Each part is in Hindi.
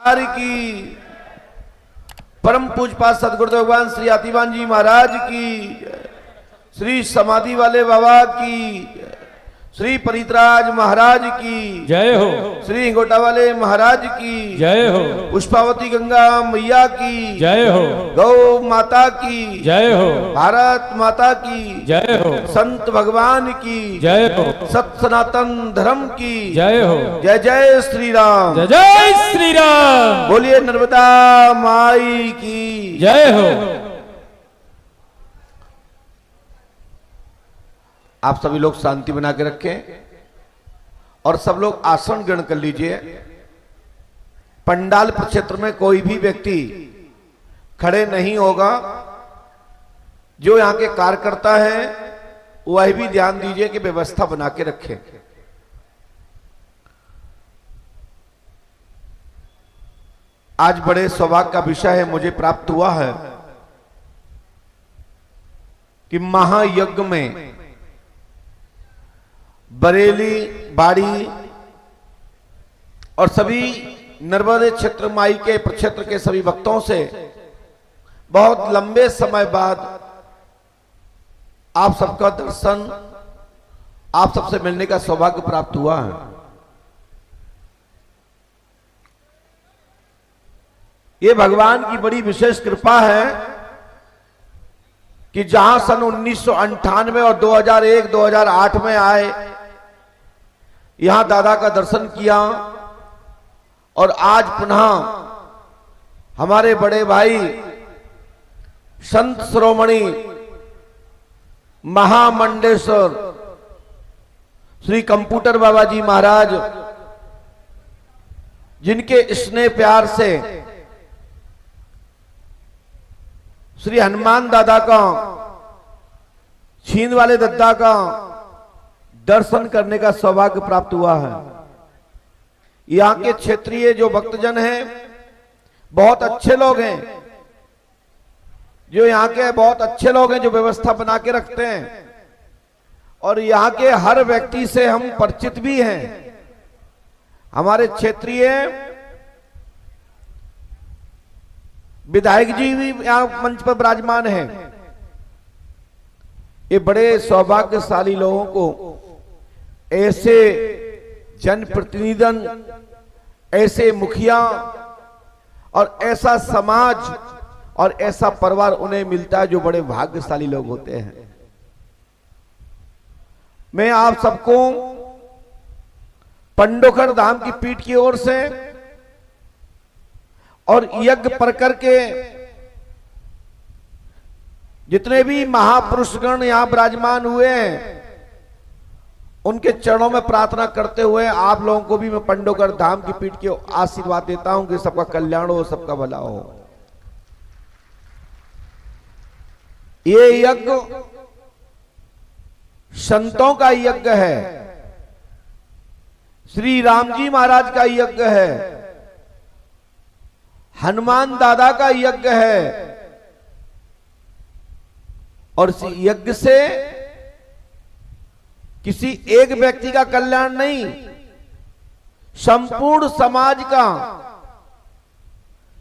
की परम पूजपाद सदगुरुदेव भगवान श्री आतिवान जी महाराज की, श्री समाधि वाले बाबा की, श्री परित्राज महाराज की जय हो, श्री हिंगोटा वाले महाराज की जय हो, पुष्पावती गंगा मैया की जय हो, गौ माता की जय हो, भारत माता की जय हो, संत भगवान की जय हो, सत सनातन धर्म की जय हो, जय जय श्री राम, जय जय श्री राम, बोलिए नर्मदा माई की जय हो। आप सभी लोग शांति बना के रखें और सब लोग आसन ग्रहण कर लीजिए। पंडाल क्षेत्र में कोई भी व्यक्ति खड़े नहीं होगा। जो यहाँ के कार्यकर्ता हैं वह भी ध्यान दीजिए कि व्यवस्था बना के रखें। आज बड़े सौभाग्य का विषय है, मुझे प्राप्त हुआ है कि महायज्ञ में बरेली, बाड़ी और सभी नर्मदे क्षेत्र माई के प्रक्षेत्र के सभी भक्तों से बहुत लंबे समय बाद आप सबका दर्शन, आप सबसे मिलने का सौभाग्य प्राप्त हुआ है। ये भगवान की बड़ी विशेष कृपा है कि जहां सन 1998 और 2001, 2008 में आए, यहां दादा का दर्शन किया और आज पुनः हमारे बड़े भाई संत शिरोमणि महामंडेश्वर श्री कंप्यूटर बाबा जी महाराज, जिनके स्नेह प्यार से श्री हनुमान दादा का, छींद वाले दद्दा का दर्शन करने का सौभाग्य प्राप्त हुआ है। यहाँ के क्षेत्रीय जो भक्तजन हैं बहुत अच्छे लोग हैं, जो यहाँ के बहुत अच्छे लोग हैं, जो व्यवस्था बना के रखते हैं और यहाँ के हर व्यक्ति से हम परिचित भी हैं। हमारे क्षेत्रीय विधायक जी भी यहाँ मंच पर विराजमान हैं। ये बड़े सौभाग्यशाली लोगों को ऐसे जनप्रतिनिधि, ऐसे मुखिया और ऐसा समाज और ऐसा परिवार उन्हें मिलता है जो बड़े भाग्यशाली लोग होते हैं। मैं आप सबको पंडोखर धाम की पीठ की ओर से और यज्ञ पर करके जितने भी महापुरुषगण यहां विराजमान हुए हैं उनके चरणों में प्रार्थना करते हुए आप लोगों को भी मैं पंडोकर धाम की पीठ के आशीर्वाद देता हूं कि सबका कल्याण हो, सबका भला हो। ये यज्ञ संतों का यज्ञ है, श्री राम जी महाराज का यज्ञ है, हनुमान दादा का यज्ञ है और इस यज्ञ से किसी एक व्यक्ति का कल्याण नहीं, संपूर्ण समाज का,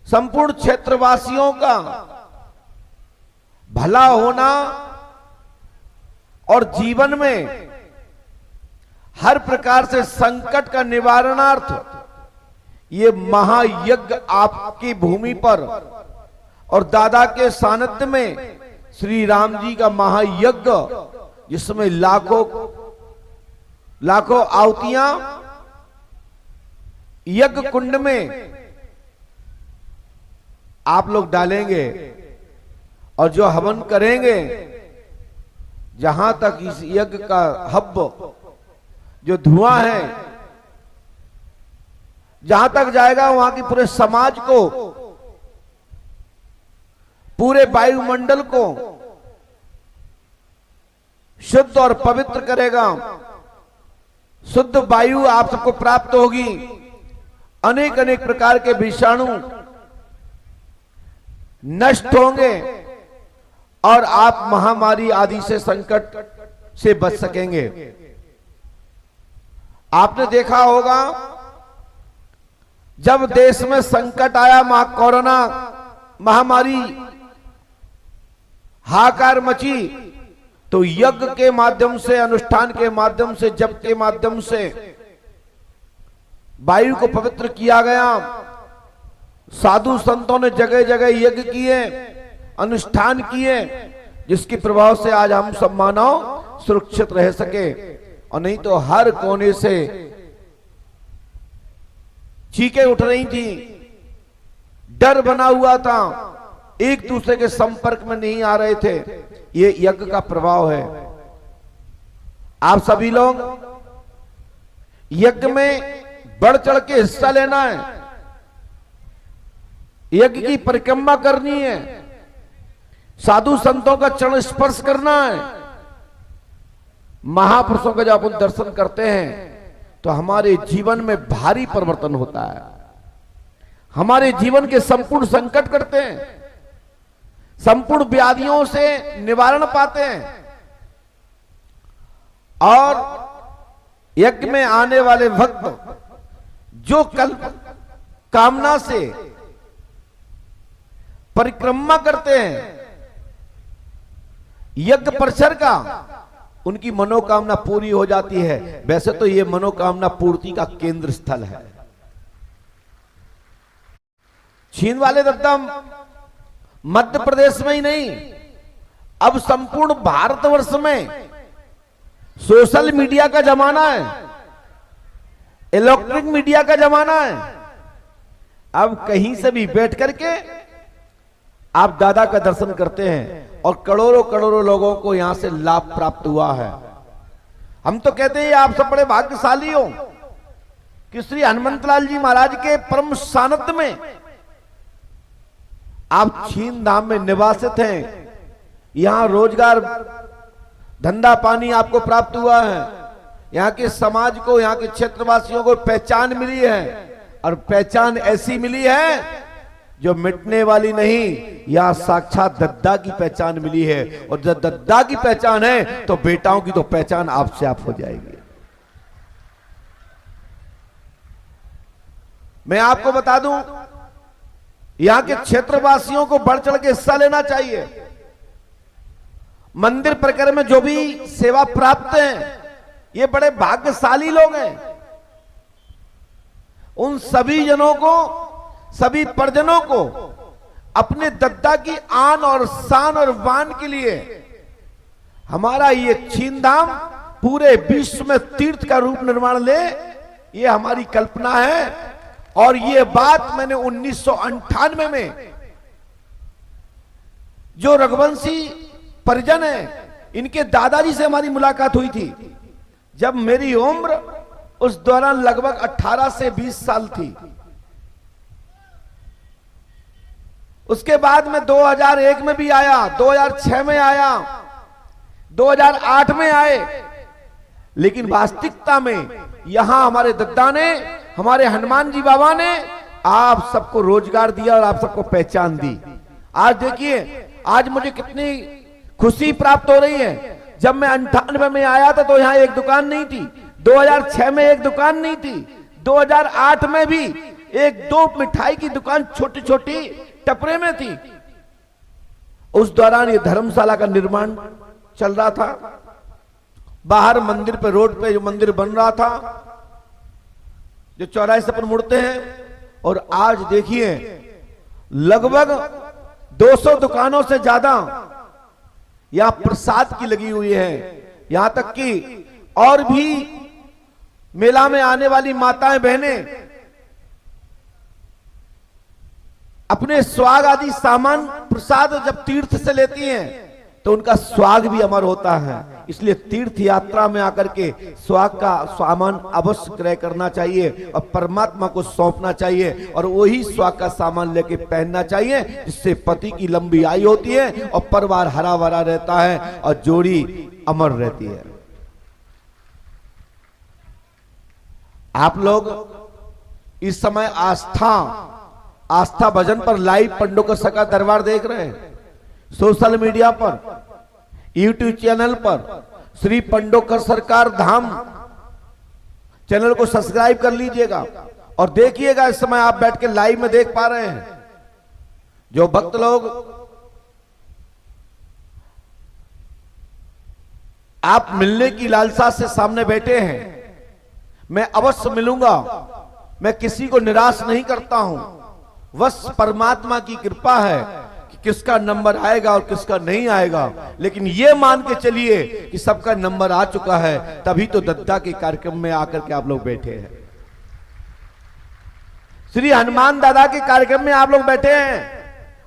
संपूर्ण क्षेत्रवासियों का भला होना और जीवन में हर प्रकार से संकट का निवारणार्थ ये महायज्ञ आपकी भूमि पर और दादा के सानिध्य में श्री राम जी का महायज्ञ, जिसमें लाखों लाखों आहुतियां यज्ञ कुंड में आप लोग डालेंगे और जो हवन करेंगे, जहां तक इस यज्ञ का हब्ब जो धुआं है जहां तक जाएगा वहां की पूरे समाज को, पूरे वायुमंडल को शुद्ध और पवित्र करेगा। शुद्ध वायु आप सबको प्राप्त होगी, अनेक अनेक प्रकार के विषाणु नष्ट होंगे और आप महामारी आदि से, संकट से बच सकेंगे। आपने देखा होगा जब देश में संकट आया, कोरोना महामारी हाहाकार मची, तो यज्ञ के माध्यम से, अनुष्ठान के माध्यम से, जप के माध्यम से वायु को पवित्र किया गया। साधु संतों ने जगह जगह यज्ञ किए, अनुष्ठान किए, जिसके प्रभाव से आज हम सब मानव सुरक्षित रह सके। और नहीं तो हर कोने से चीखें उठ रही थी, डर बना हुआ था, एक दूसरे के संपर्क में नहीं आ रहे थे। ये यज्ञ का प्रभाव है। आप सभी लोग यज्ञ में बढ़ चढ़ के हिस्सा लेना है, यज्ञ की परिक्रमा करनी है, साधु संतों का चरण स्पर्श करना है। महापुरुषों का जब अपन दर्शन करते हैं तो हमारे जीवन में भारी परिवर्तन होता है, हमारे जीवन के संपूर्ण संकट करते हैं, संपूर्ण व्याधियों से निवारण पाते हैं। और यज्ञ में आने वाले भक्त जो कल्प कामना से परिक्रमा करते हैं यज्ञ परिसर का, उनकी मनोकामना पूरी हो जाती है। वैसे तो यह मनोकामना पूर्ति का केंद्र स्थल है। छीन वाले दत्ता मध्य प्रदेश में ही नहीं, अब संपूर्ण भारतवर्ष में सोशल मीडिया का जमाना है, इलेक्ट्रॉनिक मीडिया का जमाना है। अब कहीं से भी बैठ करके आप दादा का दर्शन करते हैं और करोड़ों करोड़ों लोगों को यहां से लाभ प्राप्त हुआ है। हम तो कहते हैं आप सब बड़े भाग्यशाली हो कि श्री हनुमंतलाल जी महाराज के परम सानिध्य में आप छीन धाम में निवासित हैं। यहां रोजगार धंधा पानी आपको प्राप्त हुआ है। यहाँ के समाज को, यहाँ के क्षेत्रवासियों को पहचान मिली है, और पहचान ऐसी मिली है जो मिटने वाली नहीं। यहाँ साक्षात दद्दा की पहचान मिली है, और जब दद्दा की पहचान है तो बेटाओं की तो पहचान आपसे आप हो जाएगी। मैं आपको बता दूं, यहाँ के क्षेत्रवासियों को बढ़ चढ़ के हिस्सा लेना चाहिए। मंदिर परिक्रमा में जो भी सेवा प्राप्त है, ये बड़े भाग्यशाली लोग हैं। उन सभी जनों को, सभी परिजनों को अपने दद्दा की आन और शान और वान के लिए हमारा ये छीन धाम पूरे विश्व में तीर्थ का रूप निर्माण ले, ये हमारी कल्पना है। और ये बात मैंने 1998 में जो रघुवंशी परिजन है, इनके दादाजी से हमारी मुलाकात हुई थी, जब मेरी उम्र उस दौरान लगभग 18 से 20 साल थी। उसके बाद में 2001 में भी आया, 2006 में आया, 2008 में आए, लेकिन वास्तविकता में यहां हमारे दद्दा ने, हमारे हनुमान जी बाबा ने आप सबको रोजगार दिया और आप सबको पहचान दी। आज देखिए, आज मुझे कितनी खुशी प्राप्त हो रही है। जब मैं 98 में आया था तो यहां एक दुकान नहीं थी, 2006 में एक दुकान नहीं थी, 2008 में भी एक दो मिठाई की दुकान छोटी छोटी टपरे में थी। उस दौरान ये धर्मशाला का निर्माण चल रहा था। बाहर मंदिर पे, रोड पे जो मंदिर बन रहा था, जो चौराहे से अपन मुड़ते हैं, और आज देखिए लगभग 200 दुकानों से ज्यादा यहां प्रसाद की लगी हुई है। यहां तक कि और भी मेला में आने वाली माताएं बहनें अपने स्वाग आदि सामान प्रसाद जब तीर्थ से लेती हैं तो उनका स्वाग भी अमर होता है। इसलिए तीर्थ यात्रा में आकर के स्वाग का सामान अवश्य क्रय करना चाहिए और परमात्मा को सौंपना चाहिए, और वही स्वाग का सामान लेके पहनना चाहिए, जिससे पति की लंबी आयु होती है और परिवार हरा भरा रहता है और जोड़ी अमर रहती है। आप लोग इस समय आस्था भजन पर लाइव पंडोकसा का दरबार देख रहे हैं। सोशल मीडिया पर, यूट्यूब चैनल पर श्री पंडोकर सरकार धाम चैनल को सब्सक्राइब कर लीजिएगा और देखिएगा इस समय आप बैठ के लाइव में देख पा रहे हैं जो भक्त लोग आप मिलने की लालसा से सामने बैठे हैं, मैं अवश्य मिलूंगा। मैं किसी को निराश नहीं करता हूं, बस परमात्मा की कृपा है कि किसका नंबर आएगा और किसका नहीं आएगा। लेकिन यह मान के चलिए कि सबका नंबर आ चुका है, तभी तो दद्दा के कार्यक्रम में आकर के आप लोग बैठे हैं, श्री हनुमान दादा के कार्यक्रम में आप लोग बैठे हैं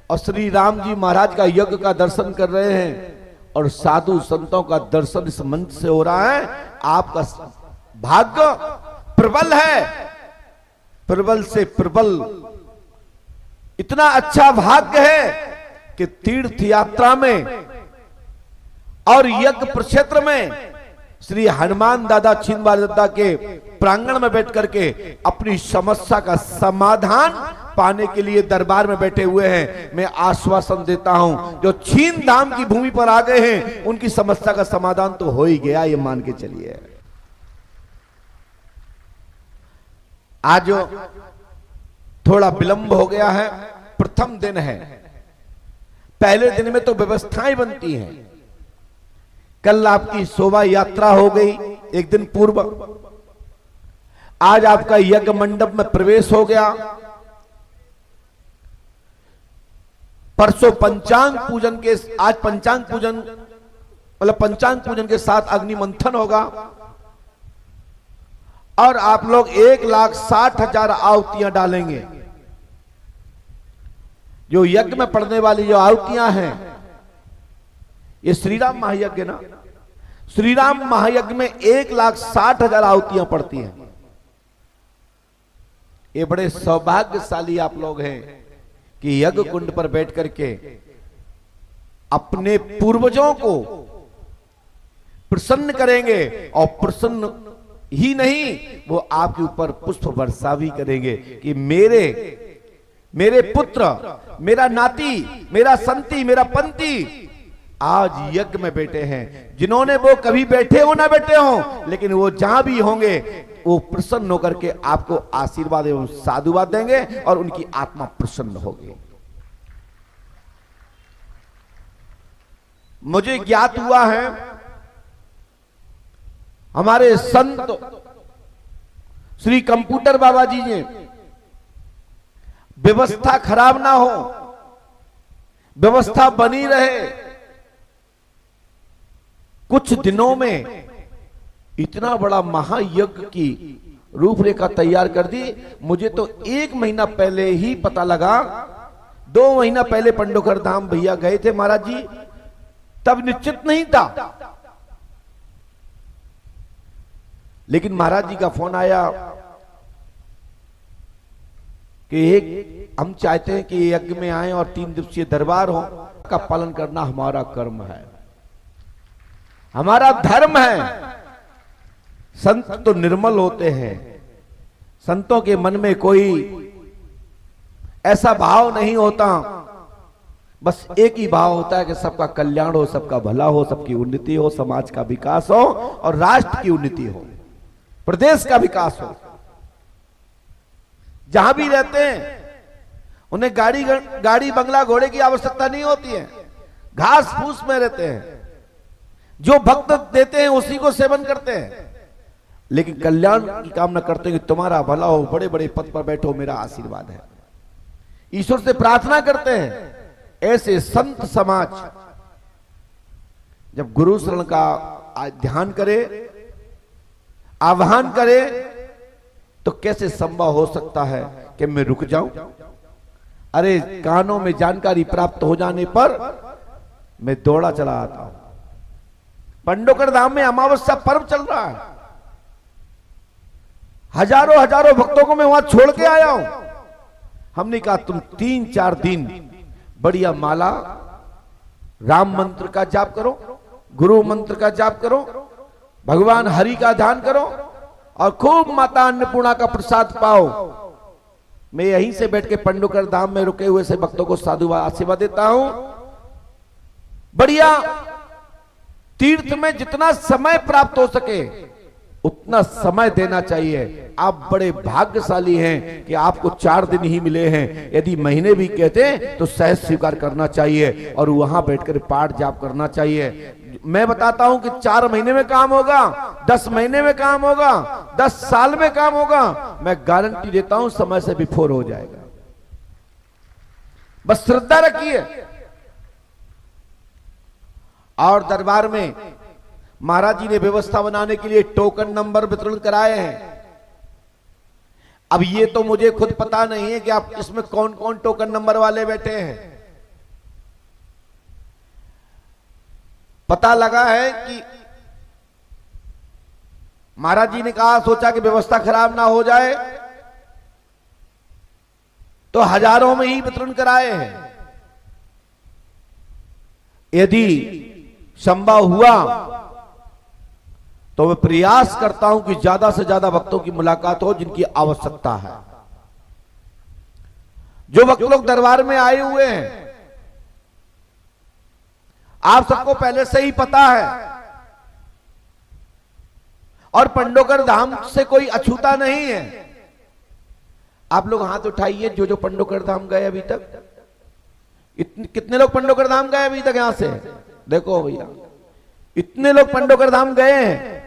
और श्री राम जी महाराज का यज्ञ का दर्शन कर रहे हैं और साधु संतों का दर्शन इस मंच से हो रहा है। आपका भाग्य प्रबल है, प्रबल से प्रबल। इतना अच्छा भाग्य है कि तीर्थ यात्रा में और यज्ञ प्रक्षेत्र में श्री हनुमान दादा छिंदवाड़ा दद्दा के प्रांगण में बैठ करके अपनी समस्या का समाधान पाने के लिए दरबार में बैठे हुए हैं। मैं आश्वासन देता हूं जो छीन धाम की भूमि पर आ गए हैं उनकी समस्या का समाधान तो हो ही गया, ये मान के चलिए। आज थोड़ा विलंब हो गया है, प्रथम दिन है, पहले दिन में तो व्यवस्थाएं बनती हैं। कल आपकी शोभा यात्रा हो गई एक दिन पूर्व, आज आपका यज्ञ मंडप में प्रवेश हो गया, परसों पंचांग पूजन के, आज पंचांग पूजन मतलब पंचांग पूजन के साथ अग्नि मंथन होगा और आप लोग 1,60,000 आहुतियां डालेंगे। जो यज्ञ में पड़ने वाली जो आहुतियां हैं ये श्रीराम महायज्ञ ना, श्रीराम महायज्ञ में 1,60,000 आहुतियां पड़ती हैं। ये बड़े सौभाग्यशाली आप लोग हैं कि यज्ञ कुंड पर बैठ करके अपने पूर्वजों को प्रसन्न करेंगे और प्रसन्न ही नहीं वो आपके ऊपर पुष्प वर्षा भी करेंगे कि मेरे पुत्र, मेरा नाती, मेरा संती, मेरा पंती आज यज्ञ में बैठे हैं। जिन्होंने वो कभी बैठे हो ना बैठे हो, लेकिन वो जहां भी होंगे वो प्रसन्न होकर के आपको आशीर्वाद एवं साधुवाद देंगे और उनकी आत्मा प्रसन्न होगी। मुझे ज्ञात हुआ है हमारे संत श्री कंप्यूटर बाबा जी ने व्यवस्था खराब ना हो, व्यवस्था बनी रहे, कुछ दिनों में इतना बड़ा महायज्ञ की रूपरेखा तैयार कर दी। मुझे तो 1 महीना पहले ही पता लगा, 2 महीना पहले पंडोकर धाम भैया गए थे महाराज जी, तब निश्चित नहीं था, लेकिन महाराज जी का फोन आया कि एक हम चाहते हैं कि यज्ञ में आए और 3 दिवसीय दरबार हो, का पालन करना हमारा कर्म है, हमारा धर्म है। संत तो निर्मल होते हैं, संतों के मन में कोई ऐसा भाव नहीं होता, बस एक ही भाव होता है कि सबका कल्याण हो, सबका भला हो, सबकी उन्नति हो, समाज का विकास हो और राष्ट्र की उन्नति हो, प्रदेश का विकास हो। जहां भी रहते हैं उन्हें गाड़ी बंगला घोड़े की आवश्यकता नहीं होती है, घास फूस में रहते हैं, जो भक्त देते हैं उसी को सेवन करते हैं, लेकिन कल्याण की कामना करते हैं कि तुम्हारा भला हो, बड़े बड़े पद पर बैठो, मेरा आशीर्वाद है, ईश्वर से प्रार्थना करते हैं। ऐसे संत समाज जब गुरु शरण का ध्यान करे, आह्वान करे, तो कैसे संभव हो सकता है कि मैं रुक जाऊं? अरे कानों में जानकारी प्राप्त हो जाने पर मैं दौड़ा चला आता हूं। पंडोकर धाम में अमावस्या पर्व चल रहा है, हजारों भक्तों को मैं वहां छोड़ के आया हूं। हमने कहा तुम 3-4 दिन बढ़िया माला, राम मंत्र का जाप करो, गुरु मंत्र का जाप करो, भगवान हरि का ध्यान करो और खूब माता अन्नपूर्णा का प्रसाद पाओ। मैं यहीं से बैठ के पंडोकर धाम में रुके हुए से भक्तों को साधुवाद आशीर्वाद देता हूं। बढ़िया तीर्थ में जितना समय प्राप्त हो सके उतना समय देना चाहिए। आप बड़े भाग्यशाली हैं कि आपको 4 दिन ही मिले हैं। यदि महीने भी कहते तो सहज स्वीकार करना चाहिए और वहां बैठकर पाठ जाप करना चाहिए। मैं बताता हूं कि 4 महीने में काम होगा, 10 महीने में काम होगा, 10 साल में काम होगा। मैं गारंटी देता हूं समय से बिफोर हो जाएगा। बस श्रद्धा रखिए। और दरबार में महाराज जी ने व्यवस्था बनाने के लिए टोकन नंबर वितरण कराए हैं। अब ये तो मुझे खुद पता नहीं है कि आप इसमें कौन कौन टोकन नंबर वाले बैठे हैं। पता लगा है कि महाराज जी ने कहा, सोचा कि व्यवस्था खराब ना हो जाए तो हजारों में ही वितरण कराए हैं। यदि संभव हुआ तो मैं प्रयास करता हूं कि ज्यादा से ज्यादा भक्तों की मुलाकात हो जिनकी आवश्यकता है। जो भक्त लोग दरबार में आए हुए हैं, आप सबको पहले से ही पता है और पंडोकर धाम से कोई अछूता नहीं है। आप लोग हाथ उठाइए जो जो पंडोकर धाम गए अभी तक। कितने लोग पंडोकर धाम गए अभी तक? यहां से देखो भैया, इतने लोग पंडोकर धाम गए हैं।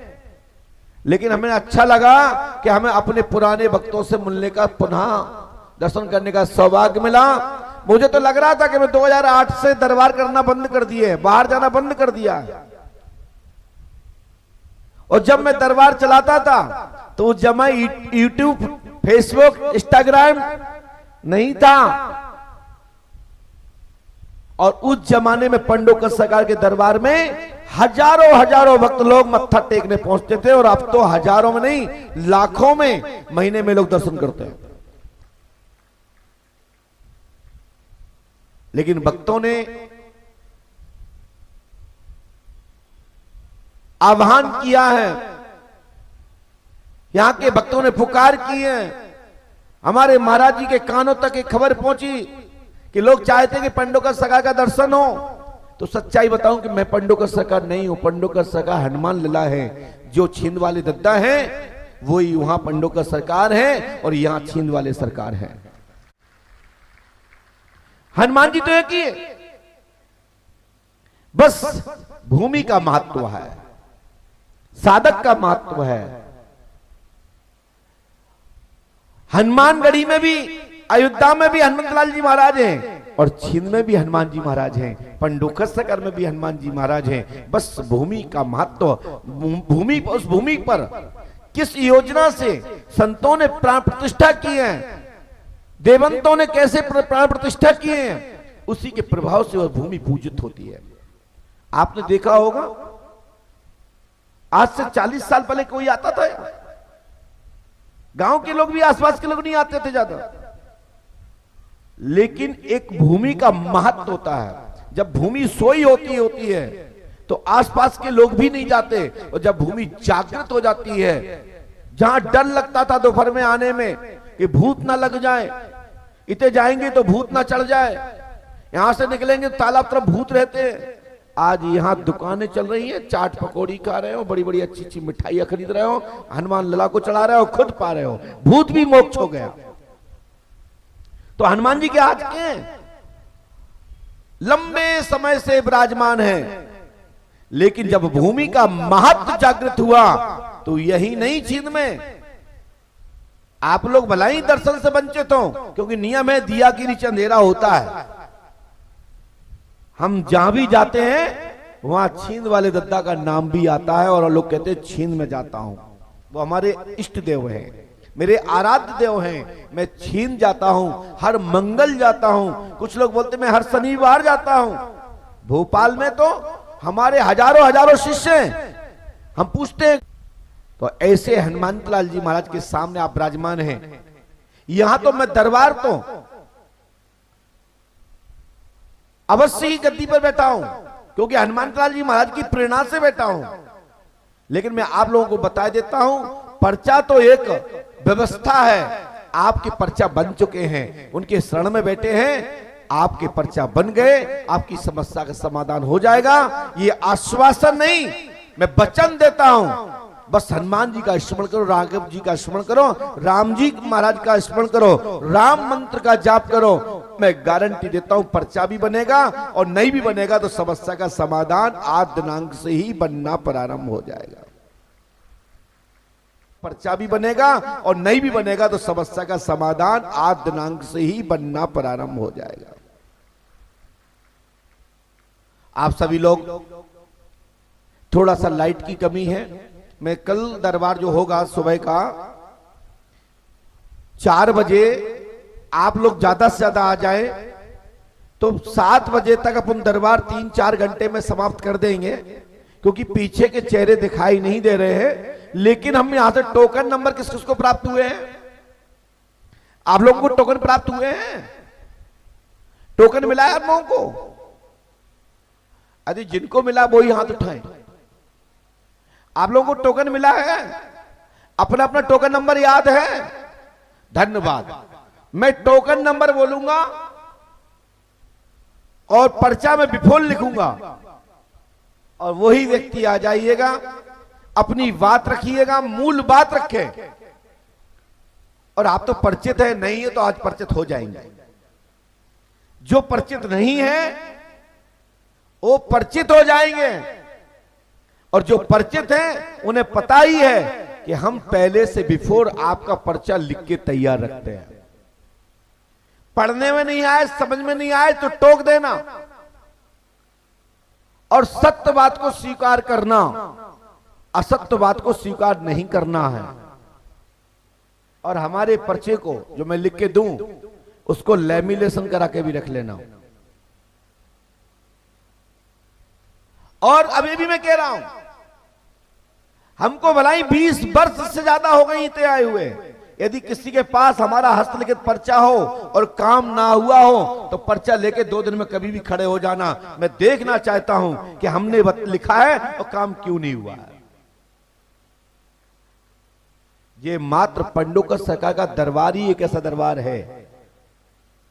लेकिन हमें अच्छा लगा कि हमें अपने पुराने भक्तों से मिलने का, पुनः दर्शन करने का सौभाग्य मिला। मुझे तो लग रहा था कि मैं 2008 से दरबार करना बंद कर दिए, बाहर जाना बंद कर दिया। और जब मैं दरबार चलाता था तो उस जमा यूट्यूब, फेसबुक, इंस्टाग्राम नहीं था। और उस जमाने में पंडोकर सरकार के दरबार में हजारों भक्त लोग मत्था टेकने पहुंचते थे। और अब तो हजारों में नहीं, लाखों में महीने में लोग दर्शन करते हैं। लेकिन भक्तों ने आह्वान किया है, यहां के भक्तों ने पुकार की है। हमारे महाराज जी के कानों तक एक खबर पहुंची कि लोग चाहते कि पंडोकर सरकार का दर्शन हो। तो सच्चाई बताऊं कि मैं पंडोकर सरकार नहीं हूं। पंडोकर सरकार हनुमान लला है। जो छींद वाले दद्दा है वही वहां पंडोकर सरकार है और यहां छींद वाले सरकार है। हनुमान जी तो एक ही है, बस भूमि का महत्व है, साधक का महत्व है। हनुमानगढ़ी में भी, अयोध्या में भी हनुमंतलाल जी महाराज हैं और छींद में भी हनुमान जी महाराज हैं, पंडोकर सरकार में भी हनुमान जी महाराज हैं। बस भूमि का महत्व, भूमि, उस भूमि पर किस योजना से संतों ने प्राण प्रतिष्ठा की है, देवंतों ने कैसे प्राण प्रतिष्ठा किए हैं, उसी के प्रभाव से वह भूमि पूजित होती है। आपने देखा होगा आज से 40 साल पहले कोई आता था? गांव के लोग भी, आसपास के लोग नहीं आते थे ज्यादा। लेकिन एक भूमि का महत्व होता है। जब भूमि सोई होती है तो आसपास के लोग भी नहीं जाते। और जब भूमि जागृत हो जाती है, जहां डर लगता था दोपहर में आने में कि भूत ना लग जाए, इतने जाएंगे तो भूत ना चढ़ जाए, यहां से निकलेंगे तालाब तरफ भूत रहते हैं। आज यहां दुकानें चल रही हैं, चाट पकौड़ी खा रहे हो, बड़ी बड़ी अच्छी अच्छी मिठाइयां खरीद रहे हो, हनुमान लला को चढ़ा रहे हो, खुद पा रहे हो, भूत भी मोक्ष हो गया। तो हनुमान जी के हाथ के लंबे समय से विराजमान है। लेकिन जब भूमि का महत्व जागृत हुआ तो यही नहीं, छींद में आप लोग भला ही दर्शन से वंचित हो, क्योंकि नियम है दिया के नीचे अंधेरा होता है। हम जहां भी जाते हैं वहां छींद वाले दद्दा का नाम भी आता है और लोग कहते हैं छींद में जाता हूं। वो हमारे इष्ट देव हैं, मेरे आराध्य देव हैं। मैं छींद जाता हूं, हर मंगल जाता हूं। कुछ लोग बोलते मैं हर शनिवार जाता हूं। भोपाल में तो हमारे हजारों शिष्य हैं। हम पूछते हैं तो ऐसे हनुमंतलाल जी महाराज के सामने आप विराजमान हैं। यहां तो मैं दरबार तो अवश्य ही गद्दी पर बैठा हूं, क्योंकि हनुमंतलाल जी महाराज की प्रेरणा से बैठा हूं। लेकिन मैं आप लोगों को बता देता हूं, पर्चा तो एक व्यवस्था है। आपके पर्चा बन चुके हैं, उनके शरण में बैठे हैं, आपके पर्चा बन गए, आपकी समस्या का समाधान हो जाएगा। ये आश्वासन नहीं, मैं वचन देता हूं। बस हनुमान जी का स्मरण करो, राघव जी का स्मरण करो, राम जी महाराज का स्मरण करो, राम मंत्र का जाप करो। मैं गारंटी देता हूं पर्चा भी बनेगा और नहीं भी बनेगा तो समस्या का समाधान आज दिनांक से ही बनना प्रारंभ हो जाएगा। पर्चा भी बनेगा और नहीं भी बनेगा तो समस्या का समाधान आज दिनांक से ही बनना प्रारंभ हो जाएगा। आप सभी लोग, थोड़ा सा लाइट की कमी है। मैं कल दरबार जो होगा सुबह का 4 बजे, आप लोग ज्यादा से ज्यादा आ जाए तो 7 बजे तक अपन दरबार 3-4 घंटे में समाप्त कर देंगे, क्योंकि पीछे के चेहरे दिखाई नहीं दे रहे हैं। लेकिन हम यहां से टोकन नंबर किस किसको प्राप्त हुए हैं? आप लोगों को टोकन प्राप्त हुए हैं? टोकन मिला है आप लोगों को? यदि जिनको मिला वो ही हाथ उठाएं। आप लोगों को टोकन मिला है? अपना अपना टोकन नंबर याद है? धन्यवाद। मैं टोकन नंबर बोलूंगा और पर्चा में विफल लिखूंगा और वही व्यक्ति आ जाइएगा, अपनी बात रखिएगा, मूल बात रखें। और आप तो परिचित है, नहीं है तो आज परिचित हो जाएंगे। जो परिचित नहीं है वो परिचित हो जाएंगे, और जो परिचित हैं उन्हें पता ही है कि हम पहले से बिफोर आपका पर्चा लिख के तैयार रखते हैं। पढ़ने में नहीं आए, समझ में नहीं आए तो टोक देना और सत्य बात को स्वीकार करना, असत्य बात को स्वीकार नहीं करना है। और हमारे पर्चे को जो मैं लिख के दूं उसको लैमिनेशन करा के भी रख लेना। और अभी भी मैं कह रहा हूं, हमको भलाई 20 वर्ष से ज्यादा हो गई इतने आए हुए। यदि किसी के पास हमारा हस्तलिखित पर्चा हो और काम ना हुआ हो तो पर्चा लेके 2 दिन में कभी भी खड़े हो जाना। मैं देखना चाहता हूं कि हमने लिखा है और काम क्यों नहीं हुआ है। ये मात्र पंडोकर सरकार का दरबार ही एक ऐसा दरबार है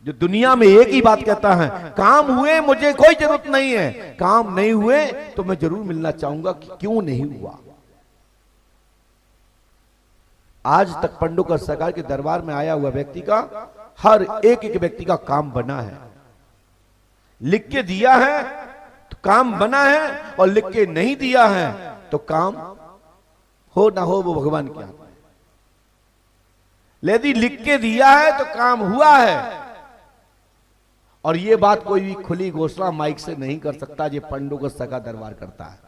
जो दुनिया में एक ही बात कहता है, काम हुए मुझे कोई जरूरत नहीं है, काम नहीं हुए तो मैं जरूर मिलना चाहूंगा कि क्यों नहीं हुआ। आज तक पंडोकर सरकार के दरबार में आया हुआ व्यक्ति का, हर एक एक व्यक्ति का काम बना है। लिख के दिया है तो काम बना है, और लिख के नहीं दिया है तो काम हो ना हो वो भगवान के हाथ में। यदि लिख के दिया है तो काम हुआ है, और ये बात कोई भी खुली घोषणा माइक से नहीं कर सकता। ये पंडोकर सरकार का दरबार करता है।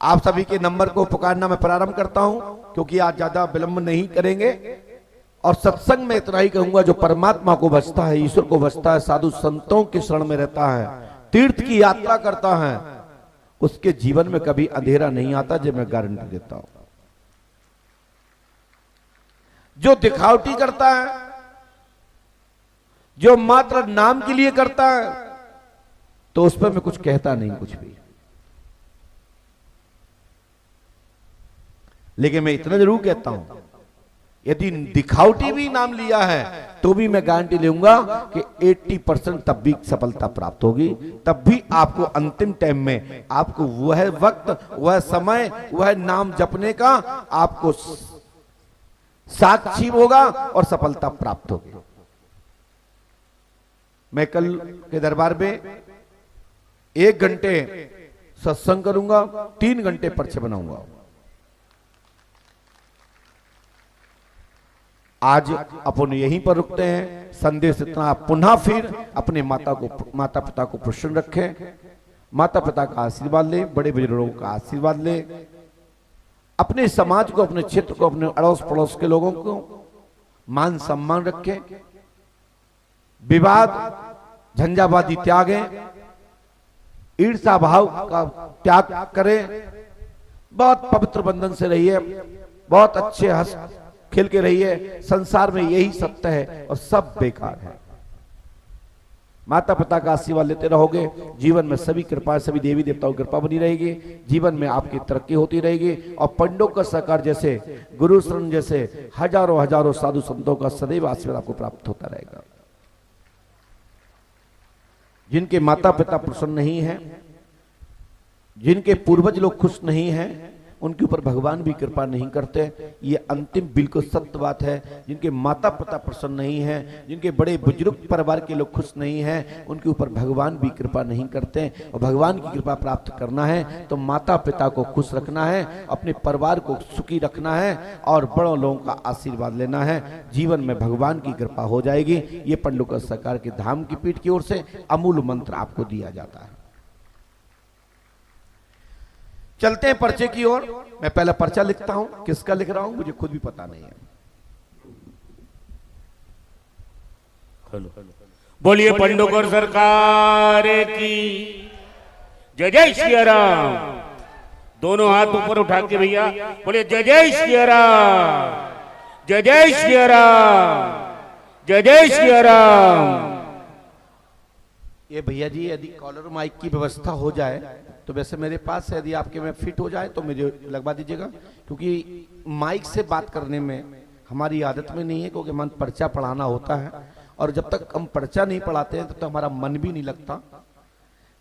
आप सभी के नंबर को पुकारना मैं प्रारंभ करता हूं, क्योंकि आज ज्यादा विलंब नहीं करेंगे। और सत्संग में इतना ही कहूंगा, जो परमात्मा को भजता है, ईश्वर को भजता है, साधु संतों के शरण में रहता है, तीर्थ की यात्रा करता है, उसके जीवन में कभी अंधेरा नहीं आता। जो मैं गारंटी देता हूं। जो दिखावटी करता है, जो मात्र नाम के लिए करता है, तो उस पर मैं कुछ कहता नहीं कुछ भी। लेकिन मैं इतना जरूर कहता हूं, यदि दिखावटी भी नाम लिया है तो भी मैं गारंटी लूंगा कि 80% तब भी सफलता प्राप्त होगी। तब भी आपको अंतिम टाइम में आपको वह वक्त, वह समय, वह नाम जपने का आपको साक्षी होगा और सफलता प्राप्त होगी। मैं कल के दरबार में 1 घंटे सत्संग करूंगा, 3 घंटे पर्चे बनाऊंगा। आज अपन यहीं पर रुकते हैं। संदेश इतना, पुनः फिर अपने माता पिता को प्रसन्न रखें, माता पिता का आशीर्वाद लें, बड़े बुजुर्गों का आशीर्वाद लें, अपने समाज को, अपने क्षेत्र को, अपने अड़ोस पड़ोस के लोगों को मान सम्मान रखें, विवाद झंझाबादी त्यागें, ईर्ष्या भाव का त्याग करें, बहुत पवित्र बंधन से रहिए, बहुत अच्छे हंस खेल के रहिए। संसार में यही सत्य है और सब बेकार है। माता पिता का आशीर्वाद लेते रहोगे, जीवन में सभी कृपा, सभी देवी देवताओं की कृपा बनी रहेगी, जीवन में आपकी तरक्की होती रहेगी। और पंडोकर सरकार जैसे, गुरु शरण जैसे हजारों हजारों साधु संतों का सदैव आशीर्वाद आपको प्राप्त होता रहेगा। जिनके माता पिता प्रसन्न नहीं है, जिनके पूर्वज लोग खुश नहीं हैं उनके ऊपर भगवान भी कृपा नहीं करते। ये अंतिम बिल्कुल सत्य बात है। जिनके माता पिता प्रसन्न नहीं हैं, जिनके बड़े बुजुर्ग परिवार के लोग खुश नहीं हैं, उनके ऊपर भगवान भी कृपा नहीं करते। और भगवान की कृपा प्राप्त करना है तो माता पिता को खुश रखना है, अपने परिवार को सुखी रखना है और बड़ों लोगों का आशीर्वाद लेना है। जीवन में भगवान की कृपा हो जाएगी। ये पंडुका सरकार के धाम की पीठ की ओर से अमूल मंत्र आपको दिया जाता है। चलते हैं पर्चे की ओर। मैं पहले पर्चा लिखता हूं, किसका लिख रहा हूं मुझे खुद भी पता नहीं है। बोलिए पंडुकर सरकार की जय। जय श्री राम। दोनों हाथ ऊपर उठा के भैया बोलिए जय जय श्री राम, जय जय श्री राम, जय जय श्री राम। ये भैया जी यदि कॉलर माइक की व्यवस्था हो जाए तो वैसे मेरे पास है, यदि आपके में फिट हो जाए तो मुझे लगवा दीजिएगा, क्योंकि माइक से बात करने में हमारी आदत में नहीं है, क्योंकि मन पर्चा पढ़ाना होता है और जब तक हम पर्चा नहीं पढ़ाते हैं तब तक हमारा मन भी नहीं लगता।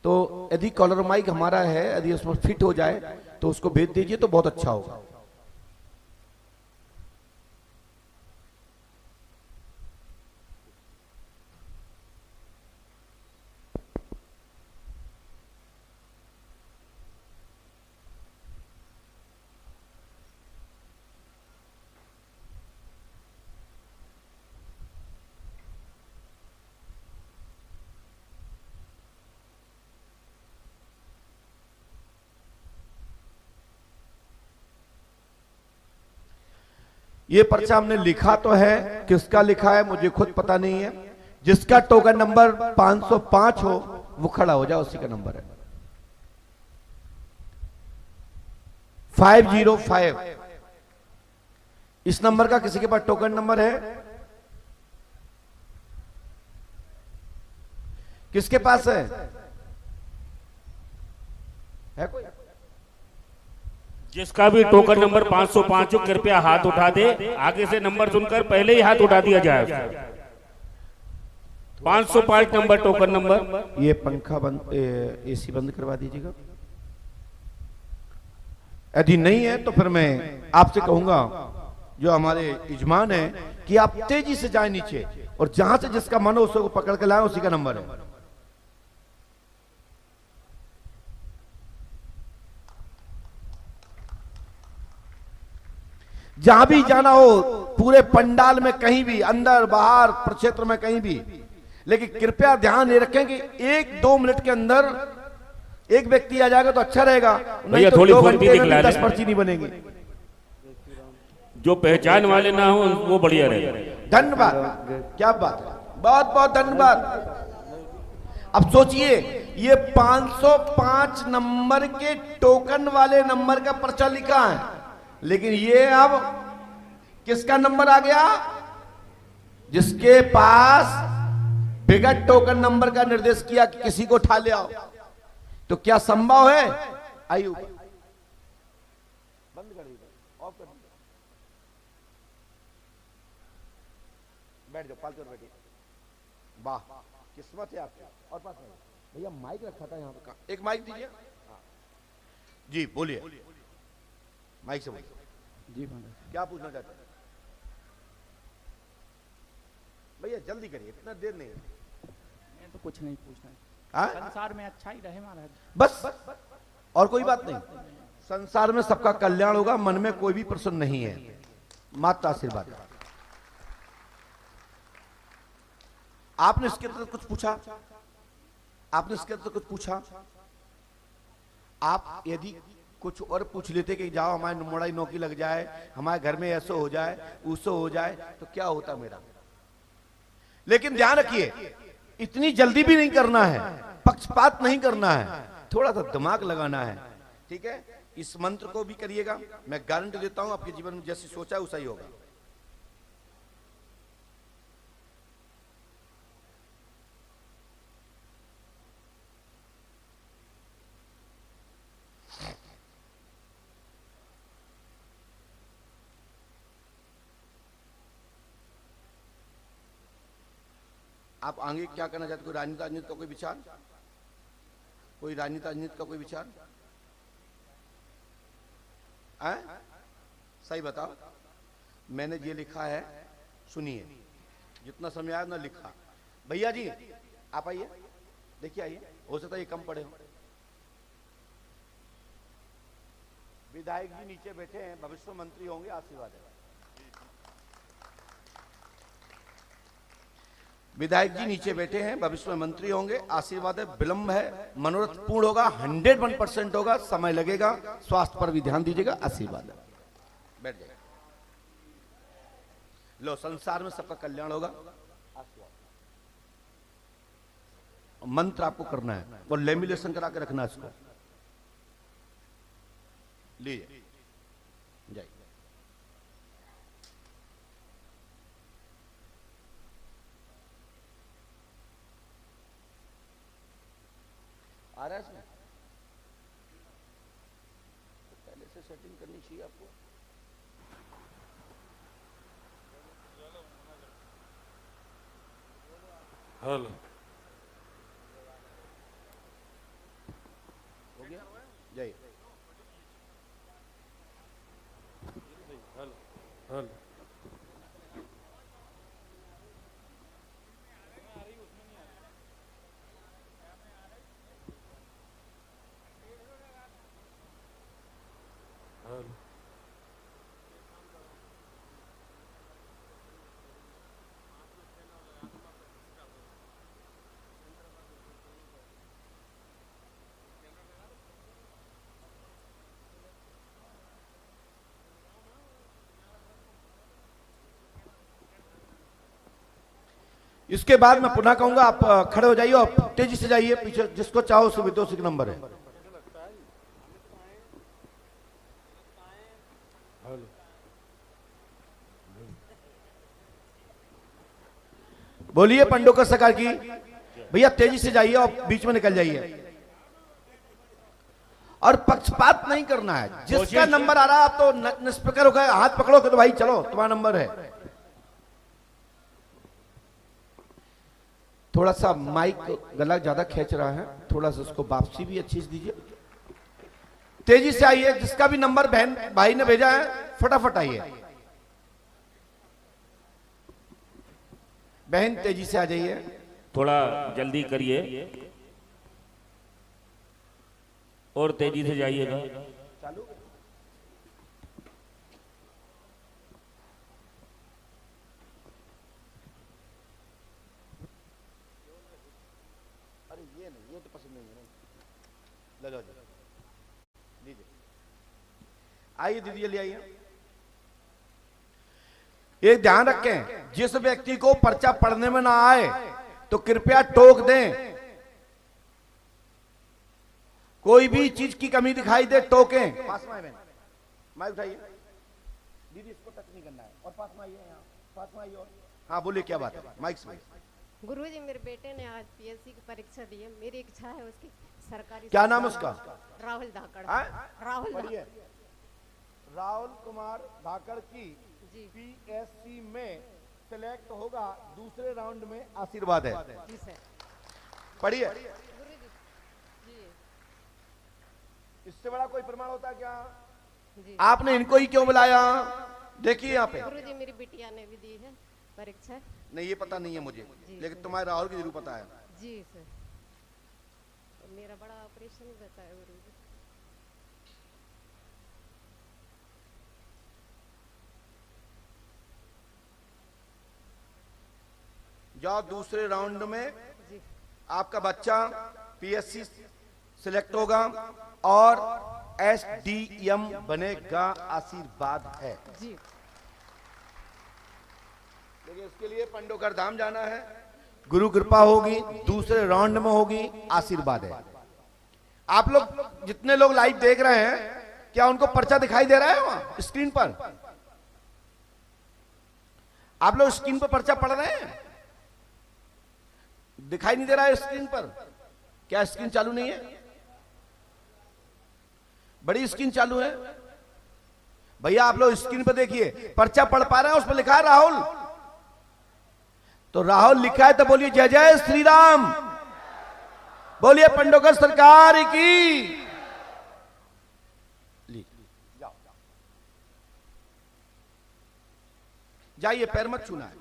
तो यदि कॉलर माइक हमारा है, यदि उसमें फिट हो जाए तो उसको भेज दीजिए तो बहुत अच्छा होगा। ये पर्चा हमने लिखा तो है, किसका लिखा है मुझे खुद पता नहीं है। जिसका टोकन नंबर 505 हो वो खड़ा हो जाए, उसी का नंबर है 505। इस नंबर का किसी के पास टोकन नंबर है? किसके पास है कोई? जिसका भी टोकन नंबर 505 हो कृपया हाथ उठा दे। आगे से नंबर सुनकर पहले ही हाथ उठा दिया जाए। 505 नंबर टोकन नंबर। ये पंखा बंद, एसी बंद करवा दीजिएगा। यदि नहीं है तो फिर मैं आपसे कहूंगा जो हमारे यजमान है कि आप तेजी से जाए नीचे और जहां से जिसका मन हो उसको पकड़ के लाए, उसी का नंबर है। जहां भी जाना हो, पूरे पंडाल में कहीं भी, अंदर बाहर प्रक्षेत्र में कहीं भी, लेकिन कृपया ध्यान ये रखें कि 1-2 मिनट के अंदर एक व्यक्ति आ जाएगा तो अच्छा रहेगा, नहीं तो 2 घंटे में 10 पर्ची नहीं बनेगी। जो पहचान वाले ना हो वो बढ़िया रहेगा। धन्यवाद, क्या बात है, बहुत बहुत धन्यवाद। अब सोचिए ये 505 नंबर के टोकन वाले नंबर का पर्चा लिखा है, लेकिन ये अब किसका नंबर आ गया? जिसके पास बिगट टोकन नंबर का निर्देश किया कि किसी को उठा ले आओ, तो क्या संभव है? आइए बंद कर दीजिए, ऑफ कर दीजिए, बैठ जाओ, फालतू बैठिए। वाह किस्मत है आपकी। और पास में भैया माइक रखा था यहाँ पे, एक माइक दीजिए। जी बोलिए, माइक से बोलिए। जी क्या पूछना चाहते हैं भैया? जल्दी करिए, इतना देर नहीं है। मैं तो कुछ नहीं पूछना है। हाँ? संसार में अच्छा ही रहे महाराज, बस और कोई बात नहीं। संसार में सबका कल्याण होगा, मन में कोई भी प्रश्न नहीं है, मात्र आशीर्वाद। आपने इसके अंदर कुछ पूछा? आपने इसके अंदर कुछ पूछा? आप यदि कुछ और पूछ लेते कि जाओ हमारे मोड़ाई नौकरी लग जाए, हमारे घर में ऐसा हो जाए, उसो हो जाए, तो क्या होता मेरा। लेकिन ध्यान रखिए, इतनी जल्दी भी नहीं करना है, पक्षपात नहीं करना है, थोड़ा सा दिमाग लगाना है, ठीक है? इस मंत्र को भी करिएगा, मैं गारंटी देता हूं आपके जीवन में जैसी सोचा है वैसा ही होगा। आप आगे क्या करना चाहते? कोई राजनीति का कोई विचार? कोई राजनीति का कोई विचार? सही बताओ, मैंने ये लिखा है, सुनिए, जितना समय आया ना लिखा। भैया जी आप आइए, देखिए आइए, हो सकता है ये कम पड़े हो। विधायक जी नीचे बैठे हैं, भविष्य मंत्री होंगे, आशीर्वाद है। विधायक जी नीचे बैठे हैं, भविष्य में मंत्री होंगे, आशीर्वाद है। विलंब है, मनोरथ पूर्ण होगा, 101% होगा, समय लगेगा, स्वास्थ्य पर भी ध्यान दीजिएगा, आशीर्वाद है। बैठ जाइए। लो, संसार में सबका कल्याण होगा, मंत्र आपको करना है और लेमिनेशन करा के रखना है इसको। लीजिए, जाइए। आ रहा है इसमें? तो पहले से सेटिंग करनी चाहिए आपको। हेलो, हो गया? जाइए। Hello, hello. इसके बाद मैं पुनः कहूंगा, आप खड़े हो जाइए और तेजी से जाइए पीछे, जिसको चाहो सुविधा उसी नंबर है। हेलो, बोलिए पंडोकर सरकार की। भैया तेजी से जाइए और बीच में निकल जाइए, और पक्षपात नहीं करना है। जिसका नंबर आ रहा है आप तो निष्प्रकर हो गए, हाथ पकड़ो कि तो भाई चलो तुम्हारा नंबर है। थोड़ा सा माइक गला ज्यादा खींच रहा है, थोड़ा सा उसको वापसी भी अच्छी से दीजिए। तेजी से आइए, जिसका भी नंबर बहन भाई ने भेजा है फटाफट आइए। बहन तेजी से आ जाइए, थोड़ा जल्दी करिए और तेजी से जाइएगा। चालू। अरे ये नहीं, ये तो पसंद नहीं है, लगाओ जी, दीजिए। आइए दीदी, ले आइए। एक ध्यान रखें, जिस व्यक्ति को पर्चा पढ़ने में ना आए तो कृपया टोक दें। कोई भी चीज की कमी दिखाई दे टोकें। पास में आइए, माइक उठाइए दीदी, इसको टच नहीं करना है। और पास में आइए, यहाँ पास में आइए। और हाँ बोलिए, क्या बात है? माइक से। गुरुजी, मेरे बेटे ने आज पीएससी की परीक्षा दी है। मेरी इच्छा है उसकी सरकारी। क्या नाम है उसका? राहुल धाकड़। राहुल राहुल कुमार धाकड़ की जी। पीएससी में सिलेक्ट होगा, दूसरे राउंड में आशीर्वाद है। जी सर। पढ़िए। गुरुजी जी, इससे बड़ा कोई प्रमाण होता है क्या? जी। आपने इनको ही क्यों बुलाया? देखिए यहाँ पे। गुरुजी, मेरी बिटिया ने भी दी है परीक्षा। नहीं, ये पता नहीं है मुझे, जी, लेकिन तुम्हारे राहुल की जरूर पता है। जी सर। तो मेरा बड़ा ऑपरेशन रहता है गुरुजी। जाओ दूसरे राउंड में, जी। आपका बच्चा पीएससी सिलेक्ट होगा और एसडीएम बनेगा, आशीर्वाद है। जी। लेकिन इसके लिए पंडोकर धाम जाना है, गुरु कृपा होगी, दूसरे राउंड में होगी, आशीर्वाद है। आप लोग जितने लोग लाइव देख रहे हैं, क्या उनको पर्चा दिखाई दे रहा है वहां स्क्रीन पर? आप लोग स्क्रीन पर पर्चा पढ़ रहे हैं? दिखाई नहीं दे रहा है स्क्रीन पर? क्या स्क्रीन चालू नहीं है? बड़ी स्क्रीन चालू है भैया, आप लोग स्क्रीन पर देखिए, पर्चा पढ़ पा रहे हैं? उस पर लिखा है राहुल, तो राहुल लिखा है तो बोलिए जय जय श्री राम, बोलिए पंडोकर सरकार की। जाइए, पैर मत छूना है।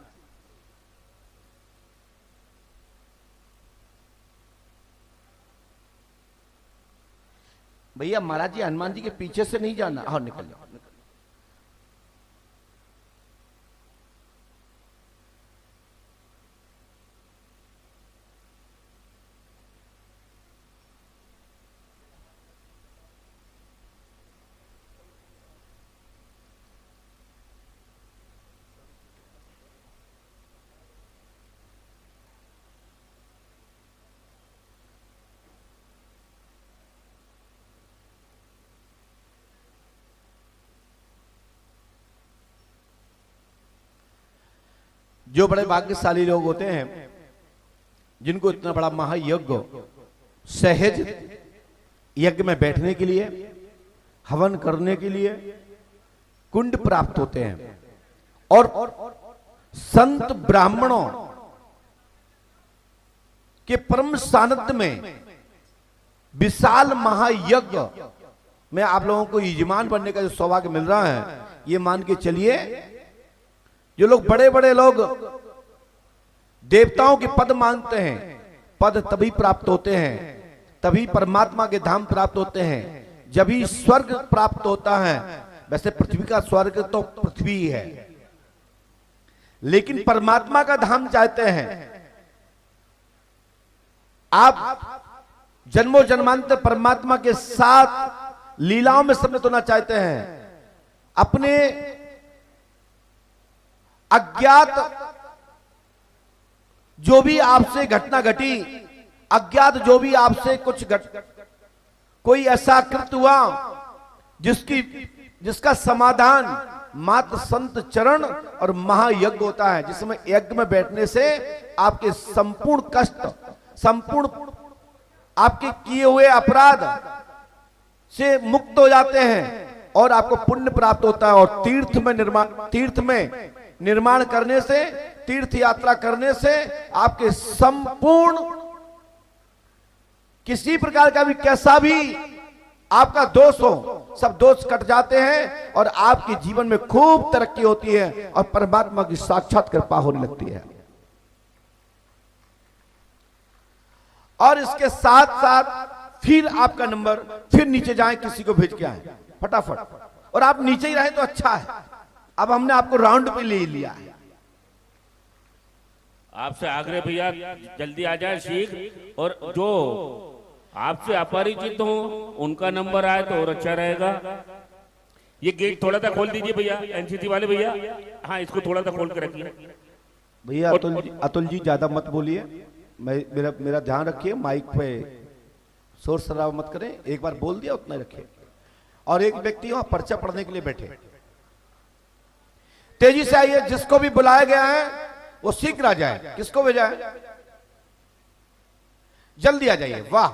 भैया महाराज जी हनुमान जी के पीछे से नहीं जाना। हाँ निकल जाओ। जो बड़े भाग्यशाली लोग होते हैं, जिनको इतना बड़ा महायज्ञ सहज यज्ञ में बैठने के लिए, हवन करने के लिए कुंड प्राप्त होते हैं, और संत ब्राह्मणों के परम सानिध्य में विशाल महायज्ञ में आप लोगों को यजमान बनने का जो सौभाग्य मिल रहा है, ये मान के चलिए जो लोग बड़े बड़े लोग देवताओं के पद मांगते हैं, पद तभी प्राप्त होते हैं, तभी परमात्मा के धाम प्राप्त होते हैं जब ही स्वर्ग प्राप्त होता है। वैसे पृथ्वी का स्वर्ग तो पृथ्वी ही है, लेकिन परमात्मा का धाम चाहते हैं। आप जन्मों जन्मांतर परमात्मा के साथ लीलाओं में सम्मिलित होना चाहते हैं। अपने अज्ञात जो भी आपसे घटना घटी, अज्ञात जो भी आपसे कोई ऐसा कृत्य हुआ जिसका समाधान मात्र संत चरण और महायज्ञ होता है, जिसमें यज्ञ में बैठने से आपके संपूर्ण कष्ट, संपूर्ण आपके किए हुए अपराध से मुक्त हो जाते हैं और आपको पुण्य प्राप्त होता है। और तीर्थ में निर्माण करने से, तीर्थ यात्रा करने से आपके संपूर्ण किसी प्रकार का भी कैसा भी आपका दोष हो, सब दोष कट जाते हैं और आपके जीवन में खूब तरक्की होती है और परमात्मा की साक्षात कृपा होने लगती है। और इसके साथ साथ फिर आपका नंबर, फिर नीचे जाएं, किसी को भेज के आए फटाफट, और आप नीचे ही रहे तो अच्छा है। अब हमने आपको राउंड पे ले लिया है। आपसे आग्रह भैया जल्दी आ जाए शीघ्र, और जो आपसे अपरिचित हो उनका नंबर आए तो और अच्छा रहेगा। ये गेट थोड़ा सा खोल दीजिए भैया, एनसीसी वाले भैया। हाँ, इसको थोड़ा सा खोल के रखिए भैया। अतुल जी ज्यादा मत बोलिए, मेरा ध्यान रखिए, माइक पे शोर शराबा मत करें। एक बार बोल दिया उतना ही रखिए। और एक व्यक्ति वहां पर्चा पढ़ने के लिए बैठे, तेजी से आइए। जिसको भी बुलाया गया है वो शीघ्र आ जाए। किसको भेजा है? जल्दी आ जाइए। वाह,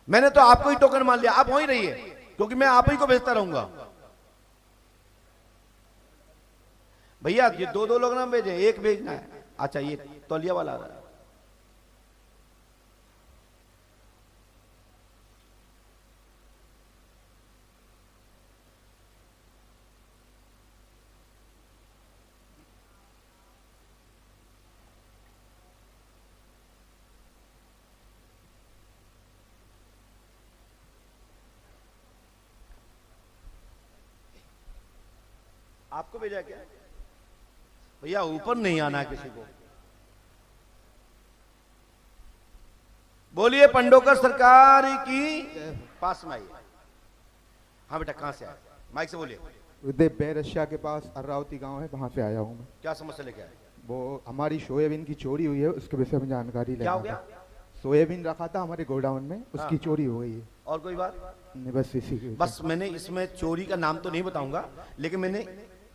मैंने तो आपको ही टोकन मान लिया। आप वहीं रहिए क्योंकि मैं आप ही को भेजता रहूंगा। भैया ये दो लोग ना भेजे, एक भेजना है। अच्छा, ये तौलिया वाला आ रहा है। आपको भेजा क्या? भैया ऊपर नहीं आना किसी को। बोलिए पंडोकर सरकार की। पास में आइए। हाँ बेटा, कहां से आए? माइक से बोलिए। उदय बैरसिया के पास अर्रावती गांव है, वहां से आया हूं मैं। क्या समस्या लेके आए? वो हमारी सोयाबीन की चोरी हुई है, उसके विषय में जानकारी लेना। क्या हो गया? सोयाबीन रखा था हमारे गोडाउन में, उसकी चोरी हो गई है। और कोई बात नहीं, बस इसी की। बस मैंने इसमें चोरी का नाम तो नहीं बताऊंगा, लेकिन मैंने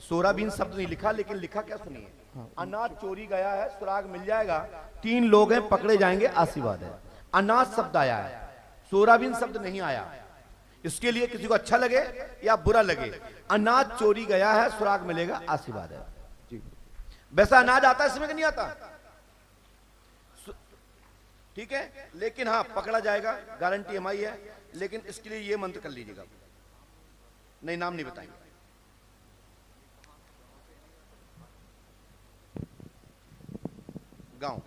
सोयाबीन शब्द नहीं लिखा, लेकिन लिखा क्या सुनिए। हाँ। अनाज चोरी गया है, सुराग मिल जाएगा, 3 लोग हैं, पकड़े जाएंगे, आशीर्वाद है। अनाज शब्द आया है, सोयाबीन शब्द नहीं आया। इसके लिए किसी को अच्छा लगे या बुरा लगे, अनाज चोरी गया है, सुराग मिलेगा, आशीर्वाद है जी। वैसा अनाज आता है इसमें कि नहीं आता? ठीक है, लेकिन हाँ पकड़ा जाएगा, गारंटी हमारी है। लेकिन इसके लिए ये मंत्र कर लीजिएगा। नहीं, नाम नहीं बताएंगे। गांव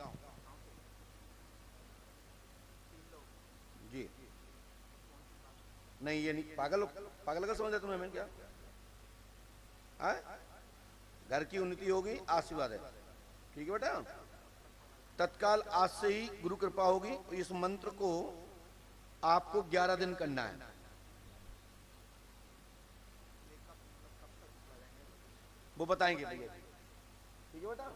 जी। नहीं ये नहीं, पागल पागल का समझ तुम्हें मैं क्या? घर की उन्नति होगी, आशीर्वाद है। ठीक है बेटा, तत्काल आज से ही गुरु कृपा होगी। इस मंत्र को आपको 11 दिन करना है। वो बताएंगे भैया, ठीक है बेटा,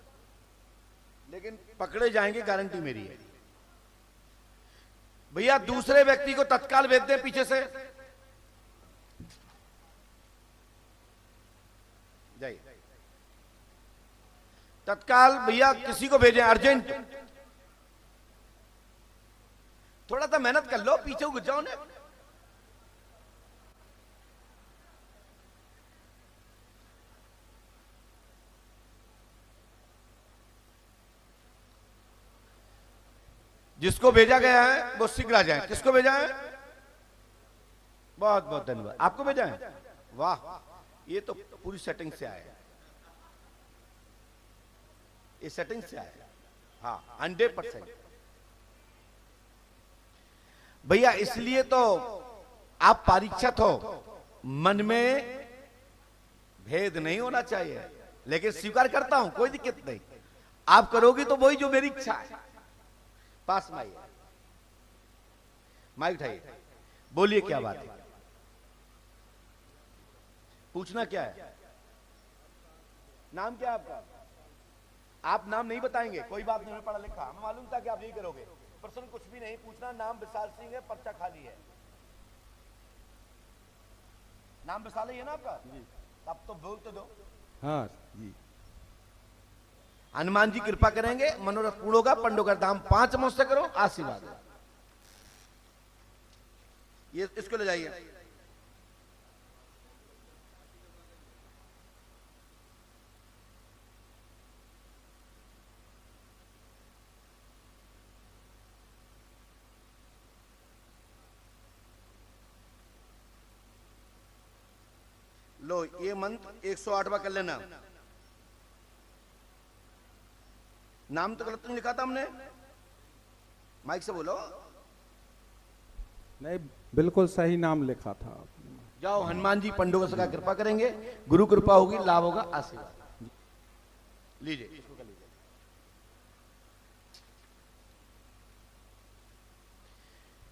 लेकिन पकड़े जाएंगे, गारंटी मेरी है। भैया दूसरे व्यक्ति को तत्काल भेज दें पीछे से, जाइए तत्काल। भैया किसी को भेजें अर्जेंट, थोड़ा सा मेहनत कर लो, पीछे घुस जाओ ना। जिसको भेजा गया है वो शीघ्र आ जाए। किसको भेजा है? बहुत बहुत धन्यवाद। आपको भेजा है? वाह, ये तो पूरी सेटिंग से आया, ये सेटिंग से आया। हाँ 100%। भैया इसलिए तो आप परीक्षित हो, मन में भेद नहीं होना चाहिए, लेकिन स्वीकार करता हूं, कोई दिक्कत नहीं। आप करोगी तो वही जो मेरी इच्छा है। पास में आइए, माइक उठाइए, बोलिए क्या बात है, पूछना क्या है? नाम क्या है आपका? आप नाम नहीं बताएंगे, कोई बात नहीं, मैं पढ़ा लिखा, हमें मालूम था कि आप यही करोगे। प्रश्न कुछ भी नहीं पूछना, नाम विशाल सिंह है, पर्चा खाली है। नाम विशाल ही है ना आपका? अब तो बोल तो दो। हाँ जी। हनुमान जी कृपा करेंगे, मनोरथ पूर्ण होगा, पंडों का धाम 5 मुझसे करो, आशीर्वाद। ये इसको ले जाइए। लो ये मंत्र 108वां कर लेना। नाम तो गलत नहीं लिखा था हमने, माइक से बोलो। नहीं, बिल्कुल सही नाम लिखा था। जाओ, हनुमान जी पंडों का कृपा करेंगे, गुरु कृपा होगी, लाभ होगा, आशीर्वाद लीजिए। इसको कर लीजिए।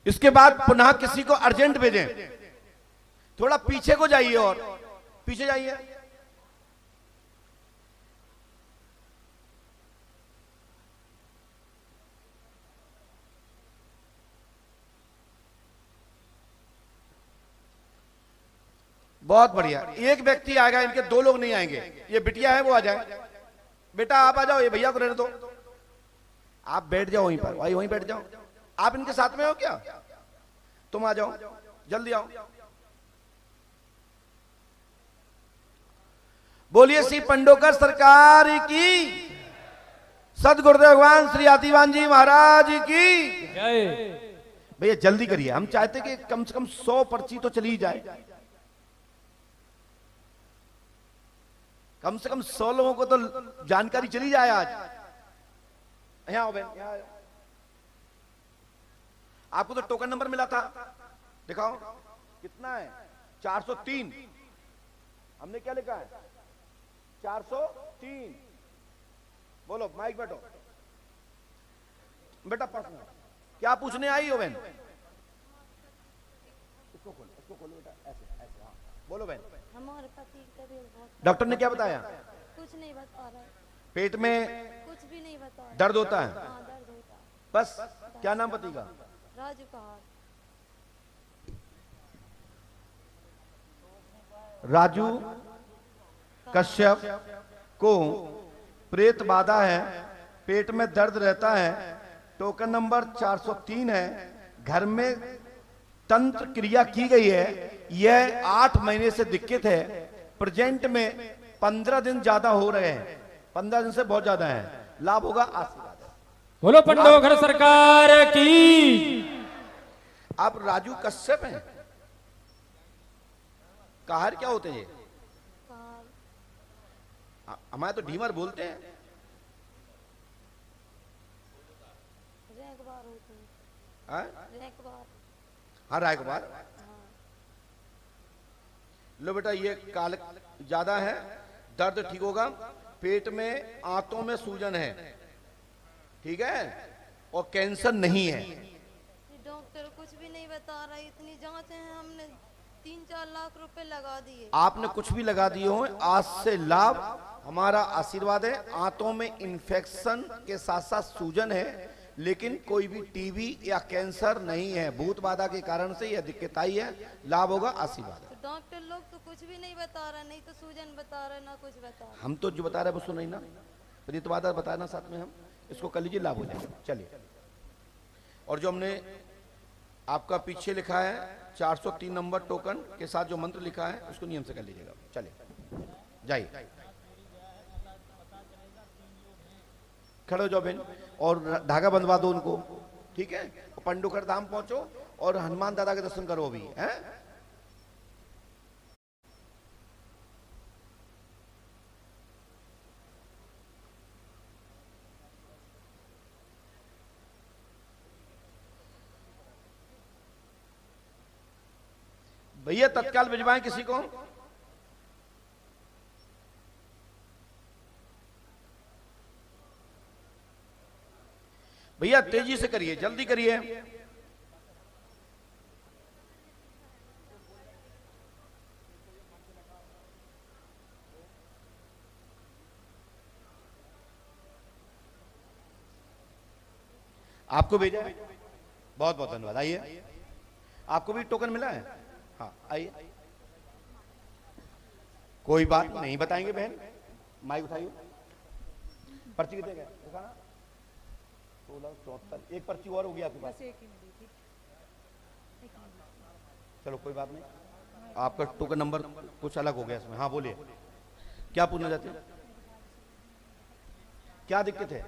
इसके बाद पुनः किसी को अर्जेंट भेजें। थोड़ा पीछे को जाइए, और पीछे जाइए। बहुत बढ़िया। एक व्यक्ति आएगा, इनके 2 लोग नहीं आएंगे। ये बिटिया है, वो आ जाए। बेटा आप आ जाओ, ये भैया को रहने दो। आप बैठ जाओ वहीं पर, भाई वहीं बैठ जाओ। आप इनके साथ में हो क्या? तुम आ जाओ, जल्दी आओ। बोलिए श्री पंडोकर सरकार की, सदगुरुदेव भगवान श्री आतिवान जी महाराज की जय। भैया जल्दी करिए, हम चाहते कि कम से कम 100 पर्ची तो चली जाए। कम से कम 100 लोगों को तो जानकारी चली जाए आज। यहाँ आओ बहन, यहाँ आओ। आपको तो टोकन नंबर मिला था, दिखाओ कितना है? 403। हमने क्या लिखा है? 403। बोलो, माइक बैठो। बेटा प्रश्न क्या पूछने आई हो बहन? इसको खोलो बेटा, ऐसे ऐसे। हाँ बोलो बहन। हमारे पति की तबीयत बहुत, डॉक्टर ने क्या बताया? कुछ नहीं बता रहा है, पेट में कुछ भी नहीं बता रहा। दर्द होता है? हाँ दर्द होता है। बस? क्या नाम पति का? राजू कहार। राजू कश्यप को प्रेत बाधा है, पेट में दर्द रहता है, टोकन नंबर 403 है, घर में तंत्र क्रिया की गई है, यह 8 महीने से दिक्कत है, प्रेजेंट में 15 दिन ज्यादा हो रहे हैं, 15 दिन से बहुत ज्यादा है, लाभ होगा, आशीर्वाद। बोलो पंडोकर सरकार की। आप राजू कश्यप हैं? कहार क्या होते हैं? हमारे तो ढीमर बोलते हैं। रैंक बार होती है। हाँ? रैंक बार। हाँ राय कुमार, हाँ। लो बेटा ये काल ज्यादा है, दर्द ठीक होगा, पेट में आंतों में सूजन है, ठीक है, और कैंसर नहीं है। ये डॉक्टर कुछ भी नहीं बता रहा, इतनी जांचें हैं, हमने 3-4 लाख रुपए लगा दिए। आपने कुछ भी लगा दिए हो, आज से लाभ हमारा आशीर्वाद है। आंतों में इन्फेक्शन के साथ साथ सूजन है, लेकिन कोई भी टीबी या कैंसर नहीं है। भूत बाधा के कारण से यह दिक्कत आई है, लाभ होगा, आशीर्वाद है। तो डॉक्टर लोग तो कुछ भी नहीं बता रहा, नहीं तो सूजन बता रहा, ना कुछ बता रहा। हम तो जो बता रहे हैं वो सुनो ही ना, प्रीत बाधा बताया ना साथ में, हम इसको कर लीजिए, लाभ हो जाएगा। चलिए, और जो हमने आपका पीछे लिखा है 403 नंबर टोकन के साथ जो मंत्र लिखा है उसको नियम से कर लीजिएगा। चलिए जाइए, खड़े हो जाओ बहन, और धागा बंधवा दो उनको, ठीक है। पंडुकर धाम पहुंचो और हनुमान दादा के दर्शन करो अभी, हैं। भैया तत्काल भिजवाएं किसी को। भैया तेजी से करिए, जल्दी करिए। आपको भेजा है, बहुत बहुत धन्यवाद। आइए, आपको भी टोकन मिला है? हाँ आइए, कोई बात नहीं बताएंगे बहन। माइक उठाइए, पर्ची कितने का दिखाना? 1674, एक पर्ची और होगी आपके पास। चलो कोई बात नहीं, आपका टोकन नंबर कुछ अलग हो गया इसमें। हाँ बोलिए, क्या पूछना चाहते हैं, क्या दिक्कत है?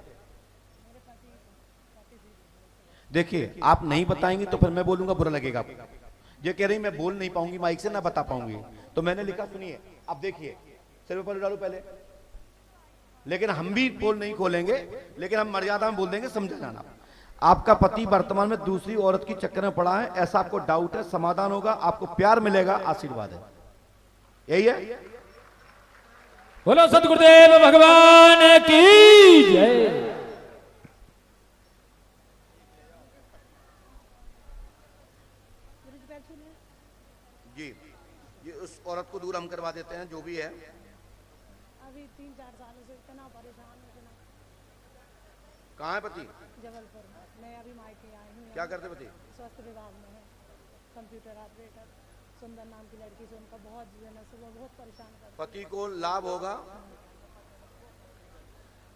देखिए आप नहीं बताएंगे तो फिर मैं बोलूंगा, बुरा लगेगा आपको। ये कह रही मैं बोल नहीं पाऊंगी माइक से, ना बता पाऊंगी, तो मैंने लिखा, सुनिए अब देखिए, सिर पर डालो पहले, लेकिन हम भी पोल नहीं खोलेंगे, लेकिन हम मर्यादा में बोल देंगे, समझ जाना। आपका पति वर्तमान में दूसरी औरत की चक्कर में पड़ा है, ऐसा आपको डाउट है, समाधान होगा, आपको प्यार मिलेगा, आशीर्वाद है, यही है। बोलो सतगुरुदेव भगवान की जय। जी, ये उस औरत को दूर हम करवा देते हैं, जो भी है। अभी 3-4 सालों से इतना परेशान हूँ, इतना। कहाँ है पति? जबलपुर में। मैं अभी मायके आई हूँ। क्या करते पति? स्वास्थ्य विभाग में है, कंप्यूटर ऑपरेटर। सुंदर नाम की लड़की से उनका बहुत जीवन है, सुबह बहुत परेशान करती। पति को लाभ होगा।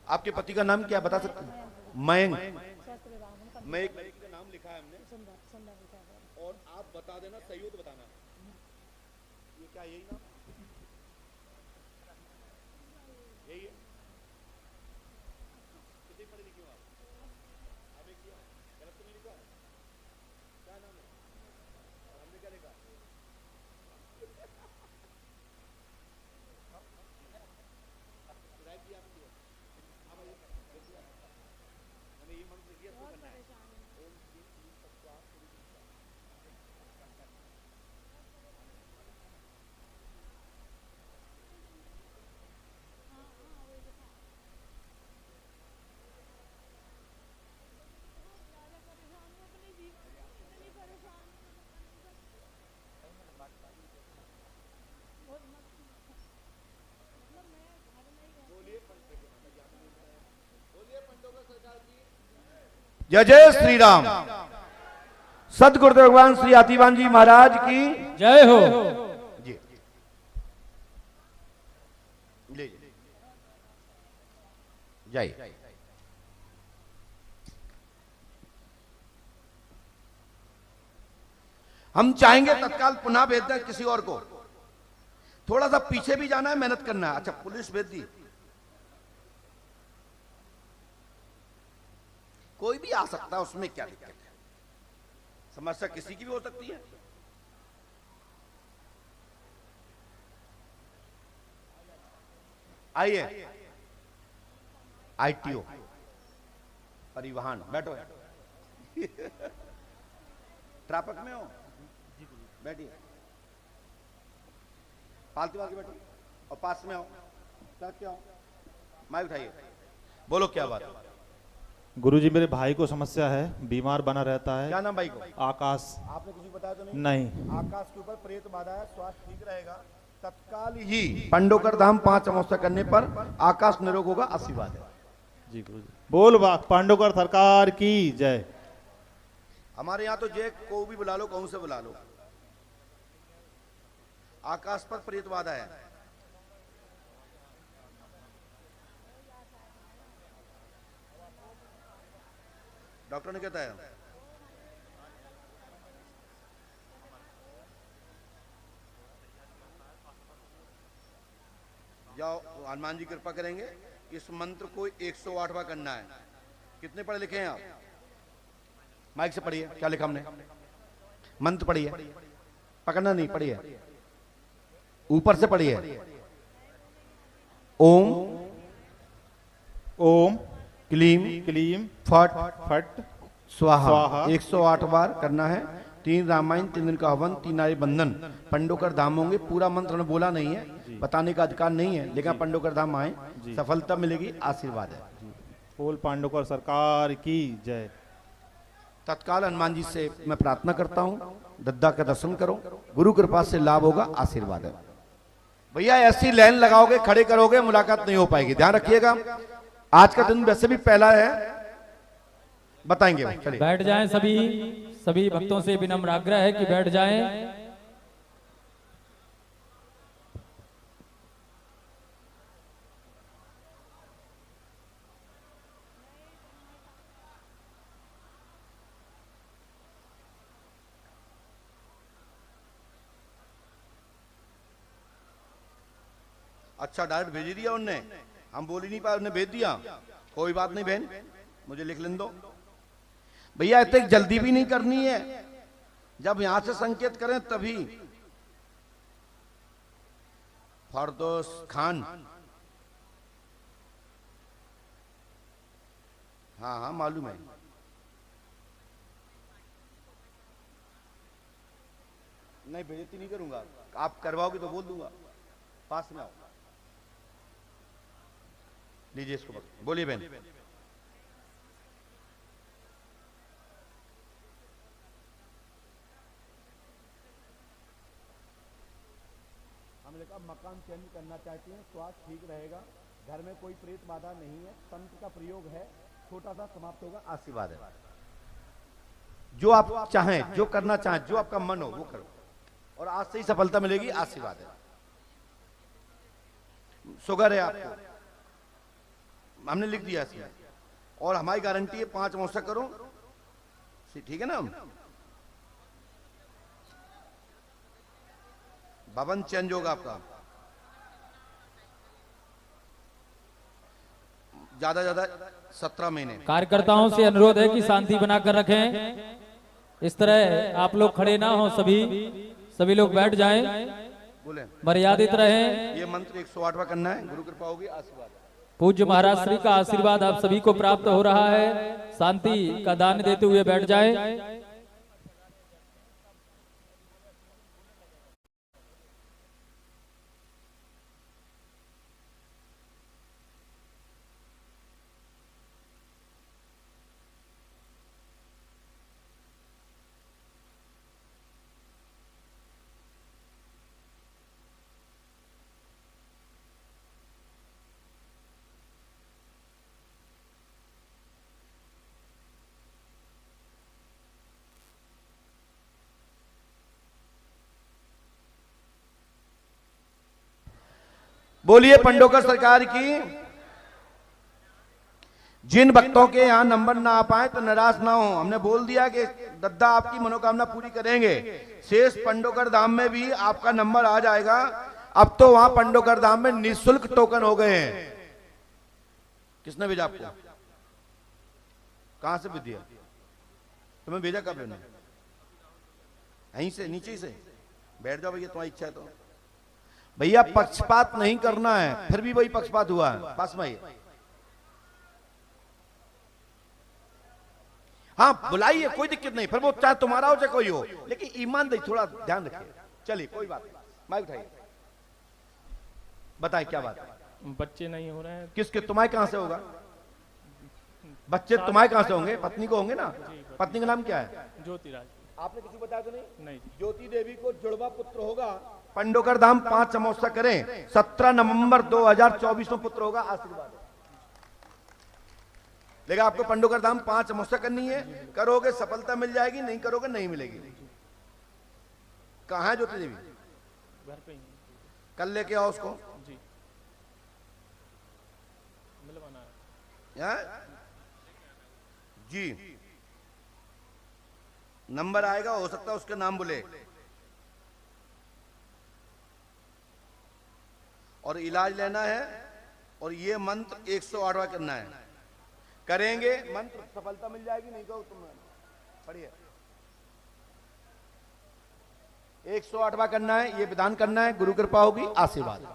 आपके पति का नाम क्या बता सकते हैं? मयंक। स्वास्थ्य विभाग में मैं एक लड़की का नाम लिखा है हमने, सुंदर सुंदर लिखा है। और आप बता देना, सही हो तो बताना। ये क्या, यही ना, यही है? कितनी पढ़ी लिखी हो आप एक किया, गलत तो नहीं लिखा? क्या नाम है? और हमने क्या लिखा? राइट किया आपने? हाँ भाई, हमें ये मंत्र दिया, इसको करना है। ओम श्री सत्या जय जय श्री राम। सदगुरुदेव भगवान श्री आतिवान जी महाराज की जय हो। जी ले जय। हम चाहेंगे तत्काल पुनः भेज दें किसी और को, थोड़ा सा पीछे भी जाना है, मेहनत करना है। अच्छा पुलिस भेज दी, कोई भी आ सकता है, उसमें क्या दिक्कत है? समस्या किसी की भी हो सकती है। आइए, आईटीओ परिवहन, बैठो। ट्रैफिक में हो? बैठिए, फालतू आके बैठो और पास में आओ, सड़क पे आओ, माइक उठाइए, बोलो क्या बात है? गुरुजी मेरे भाई को समस्या है, बीमार बना रहता है। क्या नाम भाई को? आकाश। आपने किसी को बताया तो नहीं। आकाश के ऊपर प्रेत बाधा है, स्वास्थ्य ठीक रहेगा, तत्काल ही पंडोकर धाम 5 अमावस्या करने पर आकाश निरोग होगा, आशीर्वाद है जी गुरुजी। बोल पांडवकर सरकार की जय। हमारे यहाँ तो जे को भी बुला लो, कहूं से बुला लो, आकाश पर प्रेत बाधा है। डॉक्टर ने कहता है जाओ, हनुमान जी कृपा करेंगे। इस मंत्र को 108 बार करना है। कितने पढ़े लिखे हैं आप? माइक से पढ़िए, क्या लिखा हमने? मंत्र पढ़िए, पकड़ना नहीं, पढ़िए, ऊपर से पढ़िए। ओम ओम क्लीम क्लीम फट फट स्वाहा 108 बार करना है। 3 रामायण, 3 दिन का हवन, 3 नारी बंधन। पंडोकर धाम होंगे। पूरा मंत्र ने बोला नहीं है, बताने का अधिकार नहीं है, लेकिन पंडोकर धाम आए, सफलता मिलेगी, आशीर्वाद है। बोल पांडवकर सरकार की जय। तत्काल हनुमान जी से मैं प्रार्थना करता हूँ, दद्दा का दर्शन करो, गुरु कृपा से लाभ होगा, आशीर्वाद है। भैया ऐसी लाइन लगाओगे, खड़े करोगे, मुलाकात नहीं हो पाएगी, ध्यान रखिएगा। आज का दिन वैसे भी पहला है, बताएंगे। चलिए बैठ जाएं सभी भक्तों से विनम्र आग्रह है कि बैठ जाएं। अच्छा, डायरेक्ट भेज दिया उनने, हम बोल ही नहीं पाए, उन्हें भेज दिया। कोई बात नहीं बहन, मुझे लिख लेने दो भैया। इतनी जल्दी भी नहीं करनी है, जब यहां से संकेत करें तभी। फरदोस खान, हाँ हाँ मालूम है। नहीं बेइज्जती नहीं करूंगा, आप करवाओगे तो बोल दूंगा। पास में आओ, लीजिए इसको, बोलिए बहन। हमने कहा मकान चेंज करना चाहती हैं, स्वास्थ्य ठीक रहेगा, घर में कोई प्रेत बाधा नहीं है, तंत्र का प्रयोग है, छोटा सा समाप्त होगा, आशीर्वाद है। जो आप चाहें, जो करना चाहें, जो आपका मन हो वो करो, और आज से ही सफलता मिलेगी, आशीर्वाद है। शुगर है आपको, हमने लिख दिया इसमें, और हमारी गारंटी है 5 अमावस्या करो, ठीक है ना। भवन चेंज होगा आपका, ज्यादा 17 महीने। कार्यकर्ताओं से अनुरोध है कि शांति बनाकर रखें, इस तरह आप लोग खड़े ना हो, सभी लोग बैठ जाएं, बोले मर्यादित रहें। ये मंत्र 108वां करना है, गुरु कृपा होगी, आशीर्वाद। पूज्य महाराज श्री का आशीर्वाद आप सभी को प्राप्त हो रहा है। शांति का दान देते हुए बैठ जाएं। बोलिए पंडोकर सरकार की। जिन भक्तों के यहां नंबर ना आ पाए तो निराश ना हो, हमने बोल दिया कि दद्दा आपकी मनोकामना पूरी करेंगे। शेष पंडोकर धाम में भी आपका नंबर आ जाएगा। अब तो वहां पंडोकर धाम में निःशुल्क टोकन हो गए हैं। किसने भेजा आपको? कहां से भेज दिया? तुम्हें भेजा कब है? यहीं से, नीचे ही से। बैठ जाओ भैया, तुम्हारी इच्छा है तो। भैया पक्षपात नहीं करना है, फिर भी वही पक्षपात हुआ है। पास में हाँ बुलाइए, कोई दिक्कत नहीं, फिर वो चाहे तुम्हारा हो चाहे कोई हो, लेकिन ईमानदारी थोड़ा ध्यान रखिए। चलिए कोई बात नहीं, माइक उठाइए, बताइए क्या बात है। बच्चे नहीं हो रहे हैं। किसके, तुम्हारे कहां से होगा बच्चे? तुम्हारे कहां से होंगे? पत्नी को होंगे ना। पत्नी का नाम क्या है? ज्योतिराज। आपने किसी को बताया तो नहीं? नहीं। ज्योति देवी को जुड़वा पुत्र होगा। पंडोकर धाम 5 अमावस्या करें, 17 नवंबर 2024 में पुत्र होगा, आशीर्वाद है। लेकिन आपको पंडोकर धाम 5 अमावस्या करनी है, करोगे सफलता मिल जाएगी, नहीं करोगे नहीं मिलेगी। कहाँ है ज्योति देवी? घर पे ही। कल लेके आओ उसको जी। मिलवाना है जी। नंबर आएगा, हो सकता है उसके नाम बोले। और इलाज लेना है, और ये मंत्र 108वां करना है। करेंगे मंत्र सफलता मिल जाएगी, नहीं तो तुम पढ़िए। 108वां करना है, ये विधान करना है, गुरु कृपा होगी, आशीर्वाद।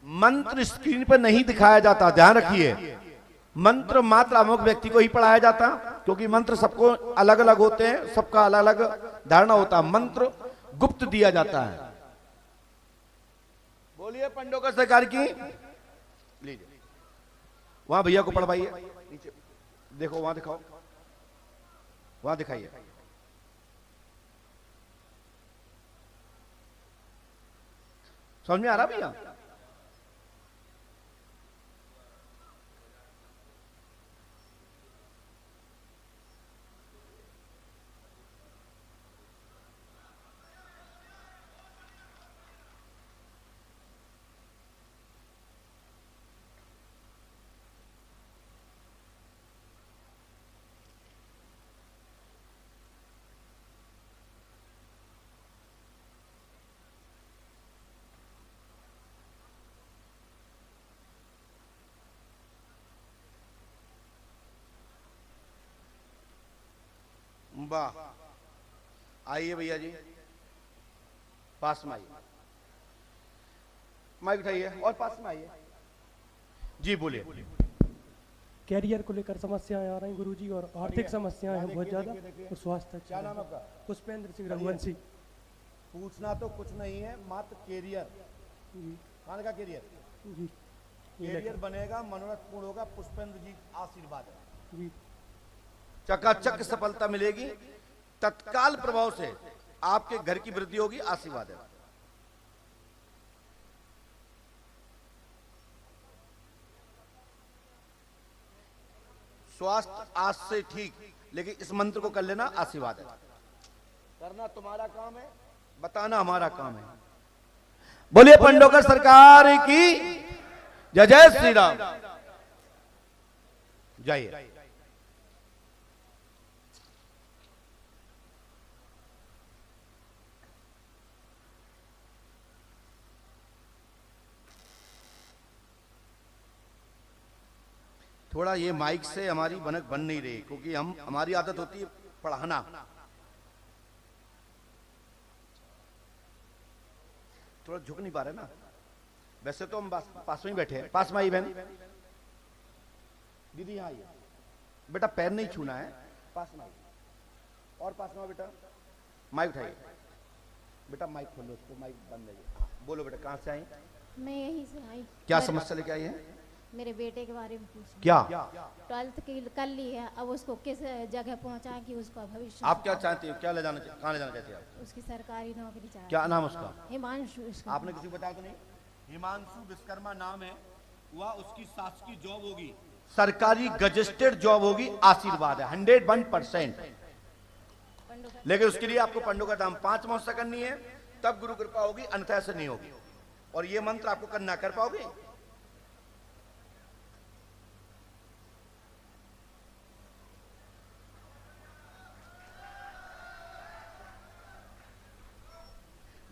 मंत्र स्क्रीन पर नहीं दिखाया जाता, ध्यान रखिए। मंत्र मात्र अमुक व्यक्ति को ही पढ़ाया जाता, क्योंकि मंत्र सबको अलग अलग होते हैं, सबका अलग अलग धारणा होता है। मंत्र गुप्त दिया जाता है। बोलिए पंडोकर सरकार की। लीजिए वहां भैया को पढ़वाइए, नीचे देखो, वहां दिखाओ, वहां दिखाइए। समझ में आ रहा भैया? वाह, आइए भैया जी, पास में आइए, माइक उठाइए और पास में आइए जी। बोलिए। कैरियर को लेकर समस्याएं आ रही गुरुजी, और आर्थिक समस्याएं हैं बहुत ज्यादा, और स्वास्थ्य। क्या नाम आपका? पुष्पेंद्र सिंह रघुवंशी। पूछना तो कुछ नहीं है, मात्र कैरियर। कौन का कैरियर? जी। कैरियर बनेगा, मनोरथ पूर्ण होगा, पुष्पेंद्र जी आशीर्वाद है जी। चकाचक सफलता मिलेगी, तत्काल प्रभाव से आपके घर की वृद्धि होगी, आशीर्वाद है। स्वास्थ्य आज से ठीक, लेकिन इस मंत्र को कर लेना, आशीर्वाद है। करना तुम्हारा काम है, बताना हमारा काम है। बोलिए पंडोकर सरकार की जय। जय श्री राम। जाइए। थोड़ा ये माइक से हमारी बनक बन नहीं रही, क्योंकि हमारी आदत होती है पढ़ाना। थोड़ा झुक नहीं पा रहे ना, वैसे तो हम पास में ही बैठे हैं। पास में आई बहन, दीदी यहाँ आइए। बेटा पैर नहीं छूना है, पास में आइए, और पास में आओ बेटा। माइक उठाइए बेटा, माइक खोलो उसको, माइक बंद है। बोलो बेटा, कहाँ से आई? मैं यहीं से आई। क्या समस्या लेके आई है? मेरे बेटे के बारे में पूछना। क्या? 12th की कर ली है, अब उसको किस जगह पहुंचाएं कि उसका भविष्य। आप क्या चाहते हो, क्या ले जाना, कहाँ ले जाना चाहते हैं आप? उसकी सरकारी नौकरी चाहिए। क्या नाम उसका? हिमांशु। आपने किसी को बताया तो नहीं? हिमांशु विश्वकर्मा नाम है, वह उसकी शासकीय जॉब होगी, सरकारी गजेस्टेड जॉब होगी, आशीर्वाद है 101%। लेकिन उसके लिए आपको पंडोकर धाम 5 अमावस्या करनी है, तब गुरु कृपा होगी, अन्यथा से नहीं होगी। और ये मंत्र आपको करना, कर पाओगे?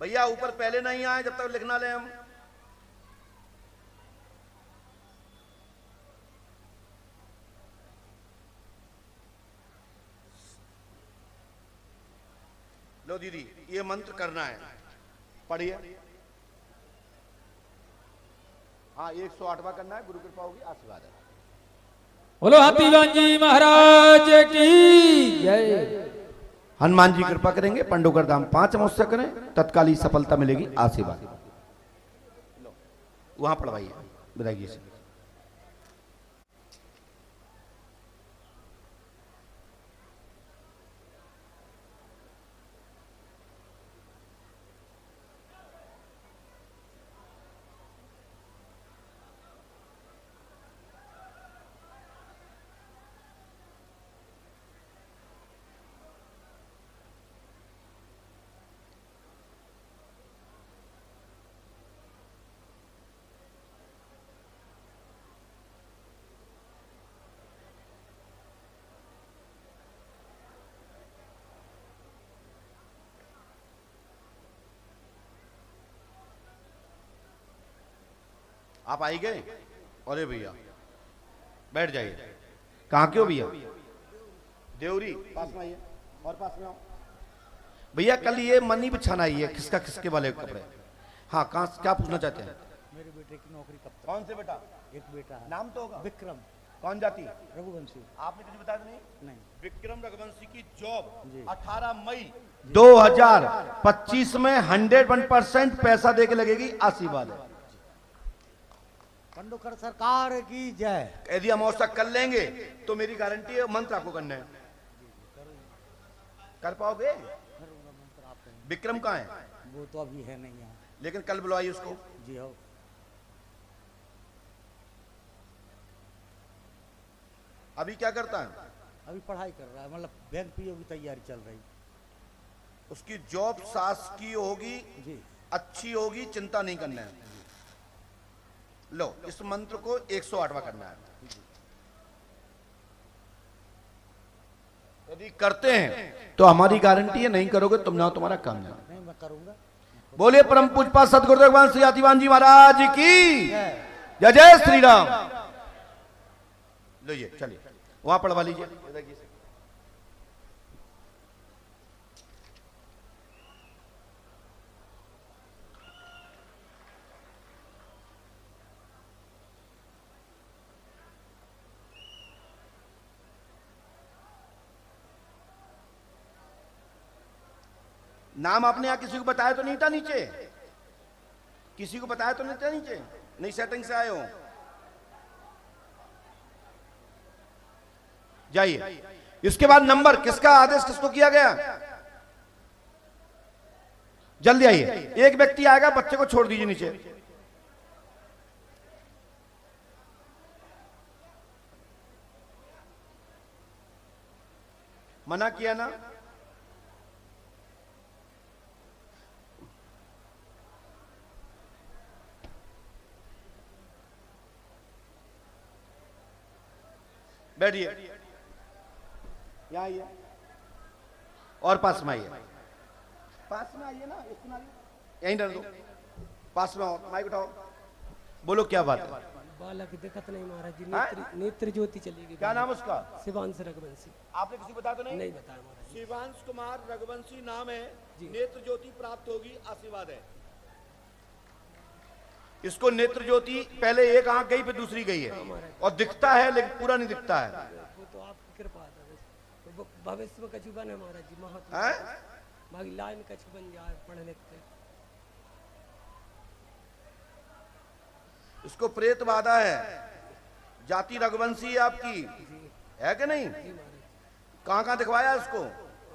भैया ऊपर पहले नहीं आए जब तक लिखना ले हम। लो दीदी, ये मंत्र करना है, पढ़िए। हाँ 108वां करना है, गुरु कृपा होगी, आशीर्वाद है। बोलो हाथीवान जी महाराज की जय। हनुमान जी कृपा करेंगे, पंडोकर धाम 5 अमावस्या करें, तत्कालीन सफलता मिलेगी, आशीर्वाद। वहां पढ़वाइए विदाई से। आप आई गए? अरे भैया बैठ जाइए। कहाँ के हो भैया? देवरी पास में आइए और पास में आओ भैया। कल ये मनी बिछाना ही है, किसका किसके वाले कपड़े? हाँ, कहाँ क्या पूछना चाहते हैं? मेरे बेटे की नौकरी कब तक? कौन से बेटा? एक बेटा है। नाम तो होगा? विक्रम। कौन जाति? रघुवंशी। आपने कुछ बताया नहीं? नहीं। विक्रम रघुवंशी की जॉब 18 मई 2025 में 101% पैसा देके लगेगी, आशीर्वाद है। पंडोकर सरकार की जय। यदि अमावस्या कर लेंगे तो मेरी गारंटी है, मंत्र आपको करना है। कर पाओगे? विक्रम कहाँ है? वो तो अभी है नहीं यहाँ, लेकिन कल बुलवाइए उसको। जी हो। अभी क्या करता है? अभी पढ़ाई कर रहा है, मतलब बैंक पीओ की तैयारी चल रही। उसकी जॉब शासकीय होगी जी, अच्छी होगी, चिंता नहीं करना है। लो, इस मंत्र को 108वां करना है। यदि करते हैं तो हमारी गारंटी है, नहीं करोगे तुम ना, तुम्हारा काम ना। नहीं मैं करूंगा। बोलिए परम पूज्य सदगुरुदेव भगवान श्री हाथीवान जी महाराज की जय। जय श्री राम। लो ये चलिए वहां पढ़वा लीजिए। नाम आपने यहां किसी को बताया तो नहीं था? नीचे किसी को बताया तो नहीं था? नीचे नई सेटिंग से आए हो? जाइए। इसके बाद नंबर किसका आदेश किसको किया गया? जल्दी आइए। एक व्यक्ति आएगा, बच्चे को छोड़ दीजिए नीचे। मना किया ना? बैठिए, यहाँ आइए और पास में आइए। पास में आइए ना, इसमें आइए, यहीं डर दो। पास में आओ, माइक उठाओ, बोलो क्या बात है? बालक दिक्कत नहीं महाराज जी, नेत्र ज्योति चलेगी। क्या नाम उसका? शिवांश रघुवंशी। आपने किसी को बताया तो नहीं? नहीं बताया महाराज। शिवांश कुमार रघुवंशी नाम है, नेत्र ज्योति प्राप्त होगी, आशीर्वाद है। इसको नेत्र ज्योति पहले एक आंख गई फिर दूसरी गई है और दिखता है लेकिन पूरा नहीं दिखता है। वो तो आपकी कृपा है, तो भविष्य में कछु बने महाराज जी, महात्मा मागी लाइन कछु बन जाए, पढ़े लिखते। इसको प्रेत बाधा है, जाति रघुवंशी है आपकी, है कि नहीं? कहाँ कहाँ दिखवाया इसको?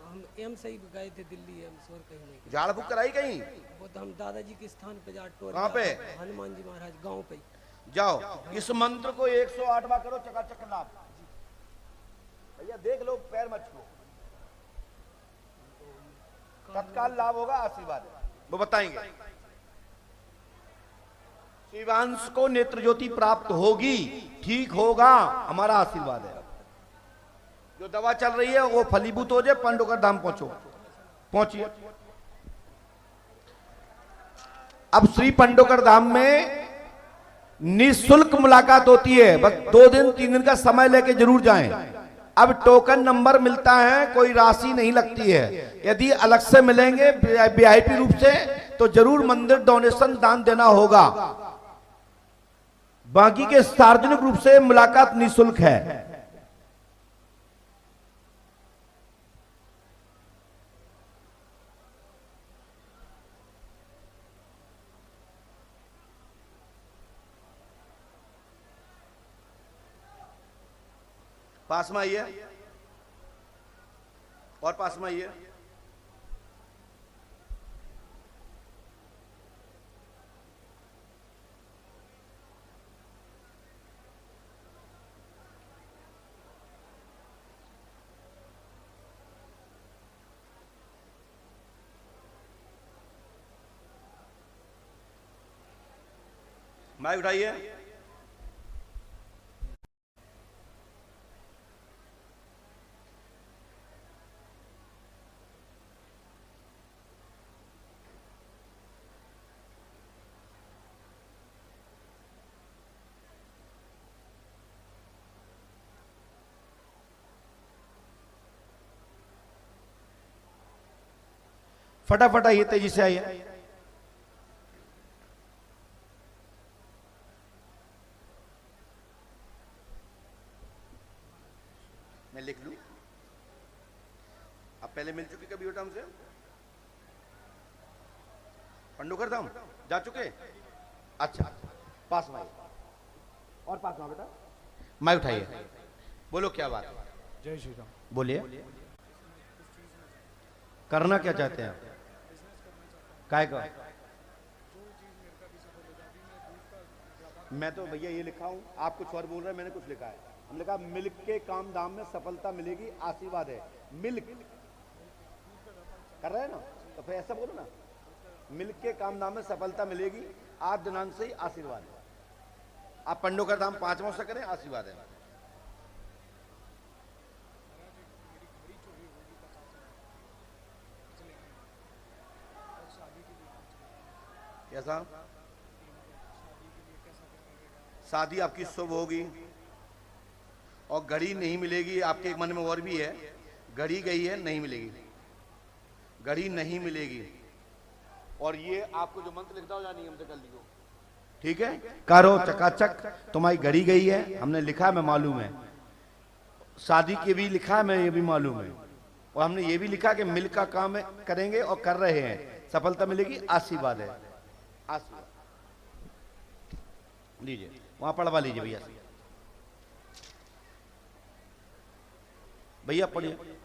हम एम्स से ही गए थे दिल्ली, एम्स और कहीं नहीं। झाड़ फूक कराई कहीं? वो तो हम दादाजी के स्थान पे जा, कहाँ पे? हनुमान जी महाराज गांव पे। जाओ, इस मंत्र को 108वां करो, चकाचक लाभ। भैया देख लो, पैर मत छुओ, तत्काल लाभ होगा, आशीर्वाद वो बताएंगे। शिवांश को नेत्र ज्योति प्राप्त होगी, ठीक होगा, हमारा आशीर्वाद है। जो दवा चल रही है वो फलीभूत हो जाए, पंडोकर धाम पहुंचो, पहुंचिए। अब श्री पंडोकर धाम में निःशुल्क मुलाकात होती है, बस 2 दिन 3 दिन का समय लेके जरूर जाएं। अब टोकन नंबर मिलता है, कोई राशि नहीं लगती है। यदि अलग से मिलेंगे वीआईपी रूप से तो जरूर मंदिर डोनेशन दान देना होगा। बाकी के सार्वजनिक रूप से मुलाकात निःशुल्क है। पास में आइए, और पास में आइए। माइक उठाइए। फटाफट आइए, तेजी से आइए। मैं लिख लूं। आप पहले मिल चुके कभी होटल से? पंडोकर धाम जा चुके? अच्छा, पास में आइए, और पास में बेटा। माइक उठाइए, बोलो क्या बात है? जय श्री राम। बोलिए, करना क्या चाहते हैं आप? काय का? मैं तो भैया ये लिखा हूं, आप कुछ और बोल रहे हैं, मैंने कुछ लिखा है। हमने कहा मिल्क के काम दाम में सफलता मिलेगी, आशीर्वाद है। मिल्क कर रहे हैं ना, तो फिर ऐसा बोलो ना, मिल्क के काम दाम में सफलता मिलेगी, आज दिनांक से ही आशीर्वाद है। आप पंडोकर धाम 5 वर्ष करें, आशीर्वाद है। कैसा? शादी आपकी शुभ होगी, और घड़ी नहीं मिलेगी। आपके मन में और भी है, घड़ी गई है, नहीं मिलेगी, घड़ी नहीं मिलेगी। और ये आपको जो मंत्र लिखता हो या नियम से कर लियो, ठीक है? करो चकाचक, तुम्हारी घड़ी गई है, हमने लिखा है, मैं मालूम है। शादी के भी लिखा है, मैं ये भी मालूम है। और हमने ये भी लिखा कि मिल का काम करेंगे और कर रहे हैं, सफलता मिलेगी, आशीर्वाद है। आशीर्वाद लीजिए, वहां पढ़वा लीजिए भैया से। भैया पढ़िए,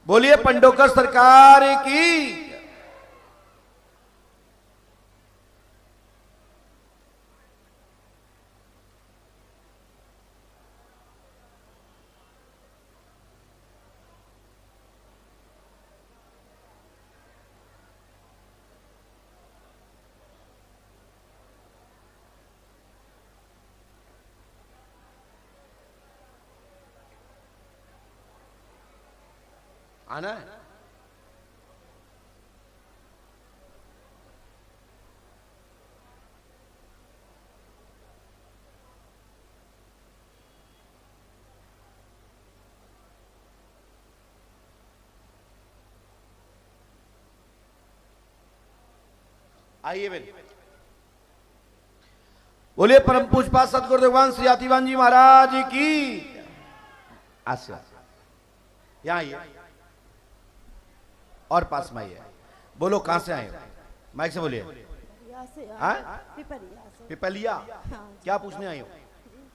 बोलिए पंडोकर सरकार की। आना है? आइए बेन, बोलिए परम पूजपा सतगुरु भगवान श्री आतिवान जी महाराज की आशीर्वाद। यहां आइए, और पास में आइए। बोलो कहां से आए हो? माइक से बोलिए। पिपलिया। हाँ। क्या पूछने आए हो?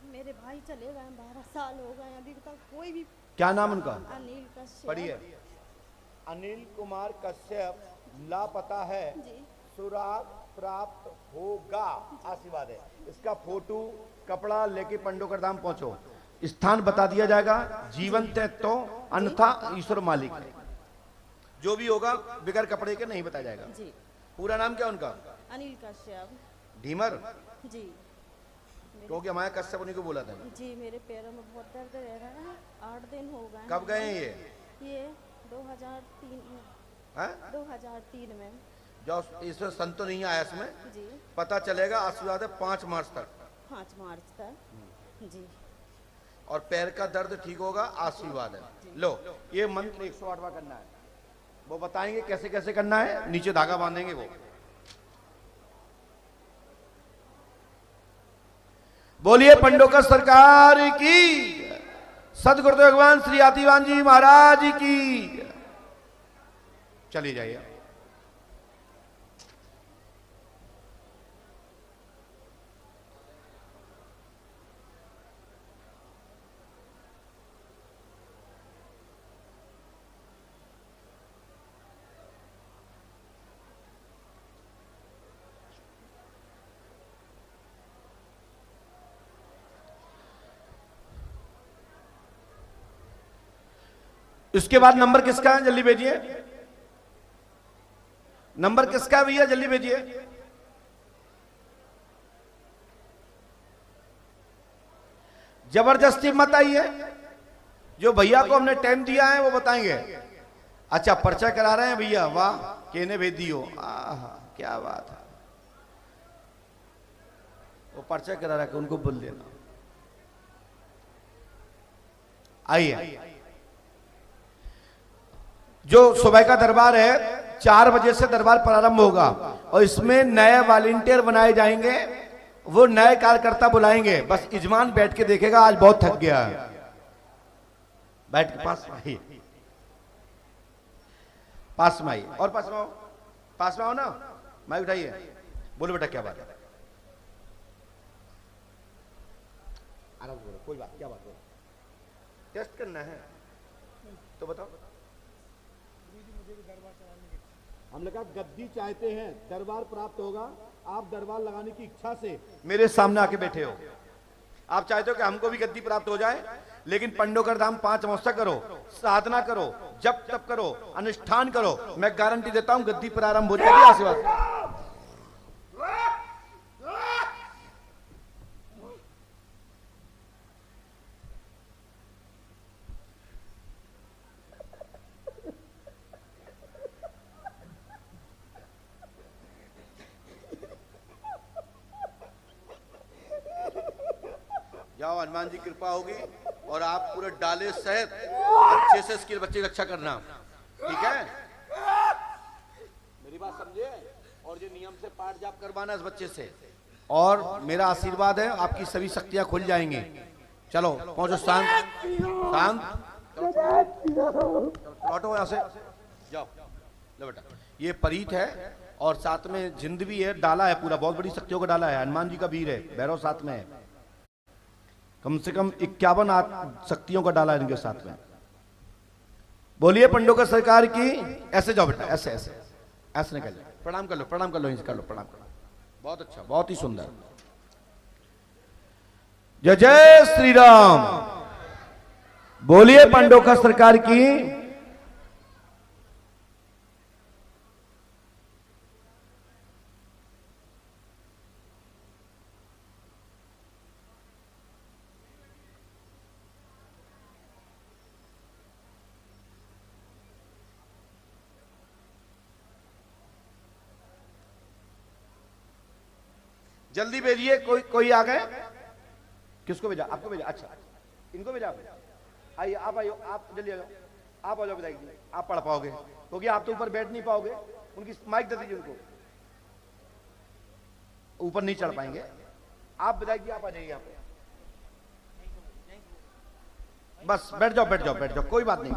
मेरे भाई चले गए 12 साल हो गए, अभी तक कोई भी। क्या नाम उनका? अनिल कश्यप। पढ़िए। अनिल कुमार कश्यप लापता है, सुराग प्राप्त होगा, आशीर्वाद है। इसका फोटो कपड़ा लेके पंडोकर धाम पहुंचो, स्थान बता दिया जाएगा, जीवन तय तो, अन्यथा ईश्वर मालिक है। जो भी होगा बिगर कपड़े के नहीं बताया जाएगा। जी। पूरा नाम क्या उनका? अनिल कश्यप। ढीमर जी। क्योंकि हमारे कश्यप उन्हीं को बोला था। जी, मेरे पैरों में बहुत दर्द रह रहा है, 8 दिन हो गए। कब गए हैं ये 2003 में। 2003 में। जो इसमें संतो नहीं आया इसमें जी। पता चलेगा, आशीर्वाद है 5 मार्च तक। 5 मार्च तक। जी। और पैर का दर्द ठीक होगा, आशीर्वाद है। लो, ये मंत्र 108वां करना है, वो बताएंगे कैसे कैसे करना है, नीचे धागा बांधेंगे वो। बोलिए पंडोकर सरकार की, सदगुरु भगवान श्री आतिवान जी महाराज की। चली जाइए। इसके बाद नंबर किसका है, जल्दी भेजिए। नंबर किसका है भैया, जल्दी भेजिए। जबरदस्ती मत आइए, जो भैया को हमने टाइम दिया है वो बताएंगे। अच्छा पर्चा करा रहे हैं भैया, वाह, कहने भेज दियो, क्या बात है। वो पर्चा करा रहा है, उनको बोल देना। आइए, जो सुबह का दरबार है 4 बजे से दरबार प्रारंभ होगा और इसमें नए वॉलंटियर बनाए जाएंगे, वो नए कार्यकर्ता बुलाएंगे। बस यजमान बैठ के देखेगा, आज बहुत थक गया है, बैठ के पास में आइए, पास में आइए और पास में आओ, पास में आओ ना, माइक उठाइए, बोलो बेटा क्या बात है। आराम से बोलो, कोई बात, क्या बात, बोलो, टेस्ट करना है तो बताओ। हमने कहा गद्दी चाहते हैं, दरबार प्राप्त होगा, आप दरबार लगाने की इच्छा से मेरे सामने आके बैठे हो। आप चाहते हो कि हमको भी गद्दी प्राप्त हो जाए, लेकिन पंडोकर धाम 5 अमावस्या करो, साधना करो, जप तप करो, अनुष्ठान करो, मैं गारंटी देता हूं गद्दी प्रारंभ हो जाएगी। आशीर्वाद जाओ, हनुमान जी कृपा होगी और आप पूरे डाले सहित अच्छे से इसकी बच्चे की रक्षा करना, ठीक है, मेरी बात समझे। और ये नियम से पाठ जाप करवाना इस बच्चे से, और मेरा आशीर्वाद है आपकी सभी शक्तियां खुल जाएंगी। चलो पहुंचो, शांत शांत, लौटो यहां से, जाओ। लो बेटा, ये परीत है और साथ में जिंद भी है, डाला है पूरा, बहुत बड़ी शक्तियों का डाला है, हनुमान जी का वीर है, भैरव साथ में है, कम से कम 51 शक्तियों का डाला है इनके साथ में। बोलिए पंडोकर सरकार की। ऐसे जाओ बेटा, ऐसे ऐसे ऐसे निकल जाओ, प्रणाम कर लो, प्रणाम कर लो, कर लो, प्रणाम कर लो, बहुत अच्छा, बहुत ही सुंदर। जय जय श्री राम। बोलिए पंडोकर सरकार की। जल्दी भेजिए, कोई आ गए, किसको भेजा, आपको भेजा, अच्छा इनको भेजा, आइए आप, आइए आप, जल्दी आ जाओ, आप आ जाओ, बताइए आप पढ़ पाओगे, क्योंकि आप तो ऊपर बैठ नहीं पाओगे, उनकी माइक दे दीजिए, उनको ऊपर नहीं चढ़ पाएंगे, आप बताइए, आप आ जाइए यहाँ पे, बस बैठ जाओ, बैठ जाओ, बैठ जाओ, कोई बात नहीं,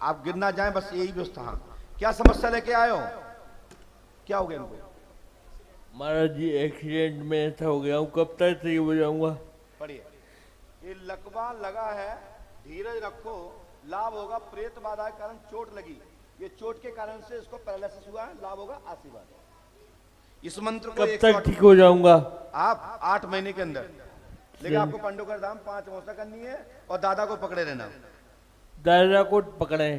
आप गिर ना जाए, बस यही व्यवस्था। हाँ, क्या समस्या लेके आए हो, क्या हो गया इनको? महाराज जी एक्सीडेंट में ऐसा हो गया हूँ, कब तक सही हो जाऊंगा? पढ़िए, ये लकवा लगा है, धीरज रखो, लाभ होगा। प्रेत बाधा के कारण चोट लगी, ये चोट के कारण से इसको पैरालिसिस हुआ है, लाभ होगा, आशीर्वाद। इस मंत्र को कब तक ठीक हो जाऊंगा? आप 8 महीने के अंदर, लेकिन आपको पंडोकर धाम 5 अमावस्या करनी है और दादा को पकड़े रहना। दादा को पकड़े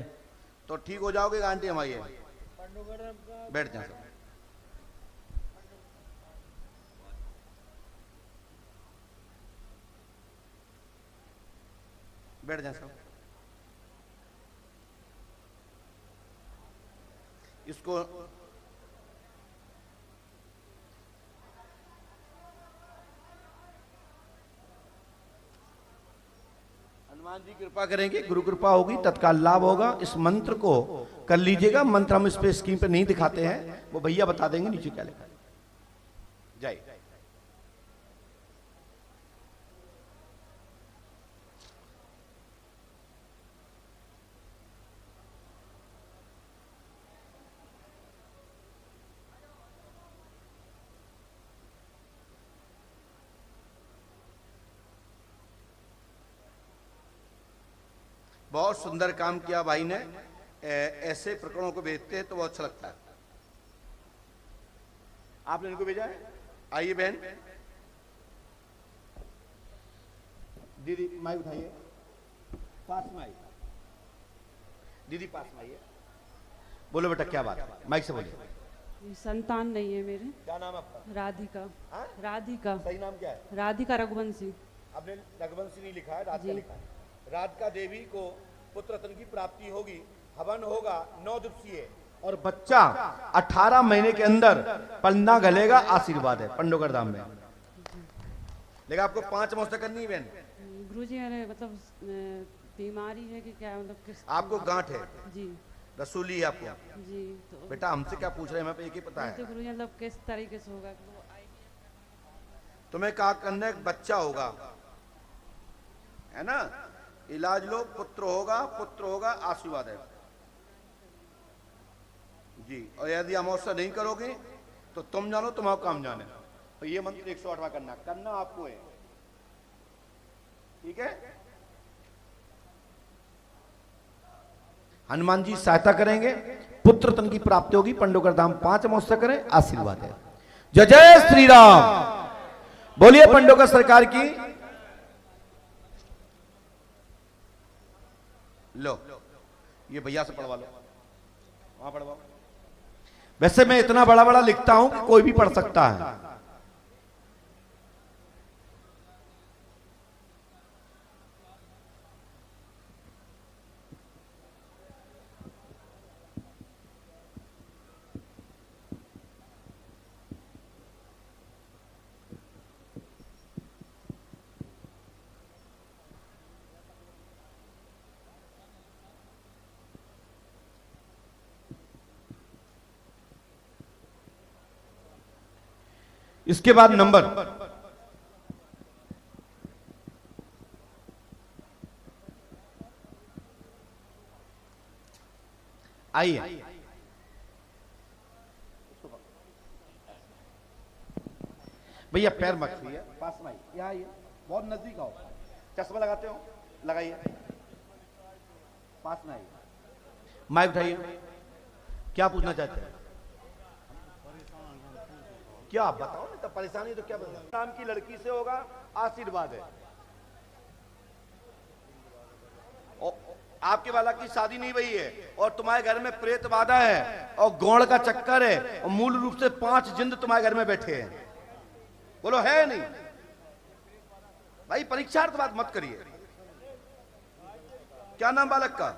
तो ठीक हो जाओगे, गारंटी हमारी है। बैठ जाए, बैठ जाए सब। इसको हनुमान जी कृपा करेंगे, गुरु कृपा होगी, तत्काल लाभ होगा। इस मंत्र को कर लीजिएगा। मंत्र हम इस पे स्क्रीन पे नहीं दिखाते हैं, वो भैया बता देंगे नीचे क्या लिखा है। जय। बहुत सुंदर काम किया भाई ने। ऐसे प्रकरणों को भेजते हैं तो बहुत अच्छा लगता है। आपने इनको भेजा है? आइए बहन, दीदी माइक उठाइए, पास में आइए। दीदी पास में आइए, बोलो बेटा क्या बात है, माइक से बोलिए। संतान नहीं है मेरे। क्या नाम है आपका? राधिका। हाँ? राधिका। सही नाम क्या है? राधिका रघुवंशी। आपने रघुवंशी नहीं लिखा है, राधिका लिखा है। राधिका देवी को पुत्र रत्न की प्राप्ति होगी, हवन होगा 9 दिवसीय और बच्चा 18 महीने के अंदर पन्ना गलेगा, आशीर्वाद है पंडोकर धाम में। लेकिन आपको 5 मौसा करनी है बहन। गुरुजी मेरे मतलब बीमारी है कि क्या, मतलब किस? आपको गांठ है जी। रसूली है आपको जी। तो बेटा हमसे क्या पूछ रहे हैं, हमें एक ही पता है। तो गुरुजी मतलब किस तरीके से होगा? तुम्हें क्या करना है, बच्चा होगा है ना, इलाज लो, पुत्र होगा आशीर्वाद है जी। और यदि अमावस्या नहीं करोगे तो तुम जानो, तुम्हारा काम जाने। तो ये मंत्र 108वां करना आपको है, ठीक है। हनुमान जी सहायता करेंगे, पुत्र तन की प्राप्ति होगी, पंडोकर धाम 5 अमावस्या करें, आशीर्वाद है। जय जय श्री राम, बोलिए पंडोकर सरकार की। लो ये भैया से पढ़वा लो, वहां पढ़वाओ। वैसे मैं इतना बड़ा बड़ा लिखता हूं कि कोई भी पढ़ सकता है। इसके बाद नंबर आइए, भैया पैर मत छूइए, पास में आइए, यहाँ आइए, बहुत नजदीक आओ। चश्मा लगाते हो, लगाइए, पास में आइए, माइक उठाइए। क्या पूछना चाहते हैं? क्या आप बताओ ना, तो परेशानी तो क्या बताओ। नाम की लड़की से होगा, आशीर्वाद है। आपके वाला की शादी नहीं हुई है और तुम्हारे घर में प्रेत बाधा है और गौड़ का चक्कर है और मूल रूप से 5 जिंद तुम्हारे घर में बैठे हैं। बोलो है नहीं भाई, परीक्षार्थ बात मत करिए। क्या नाम बालक का?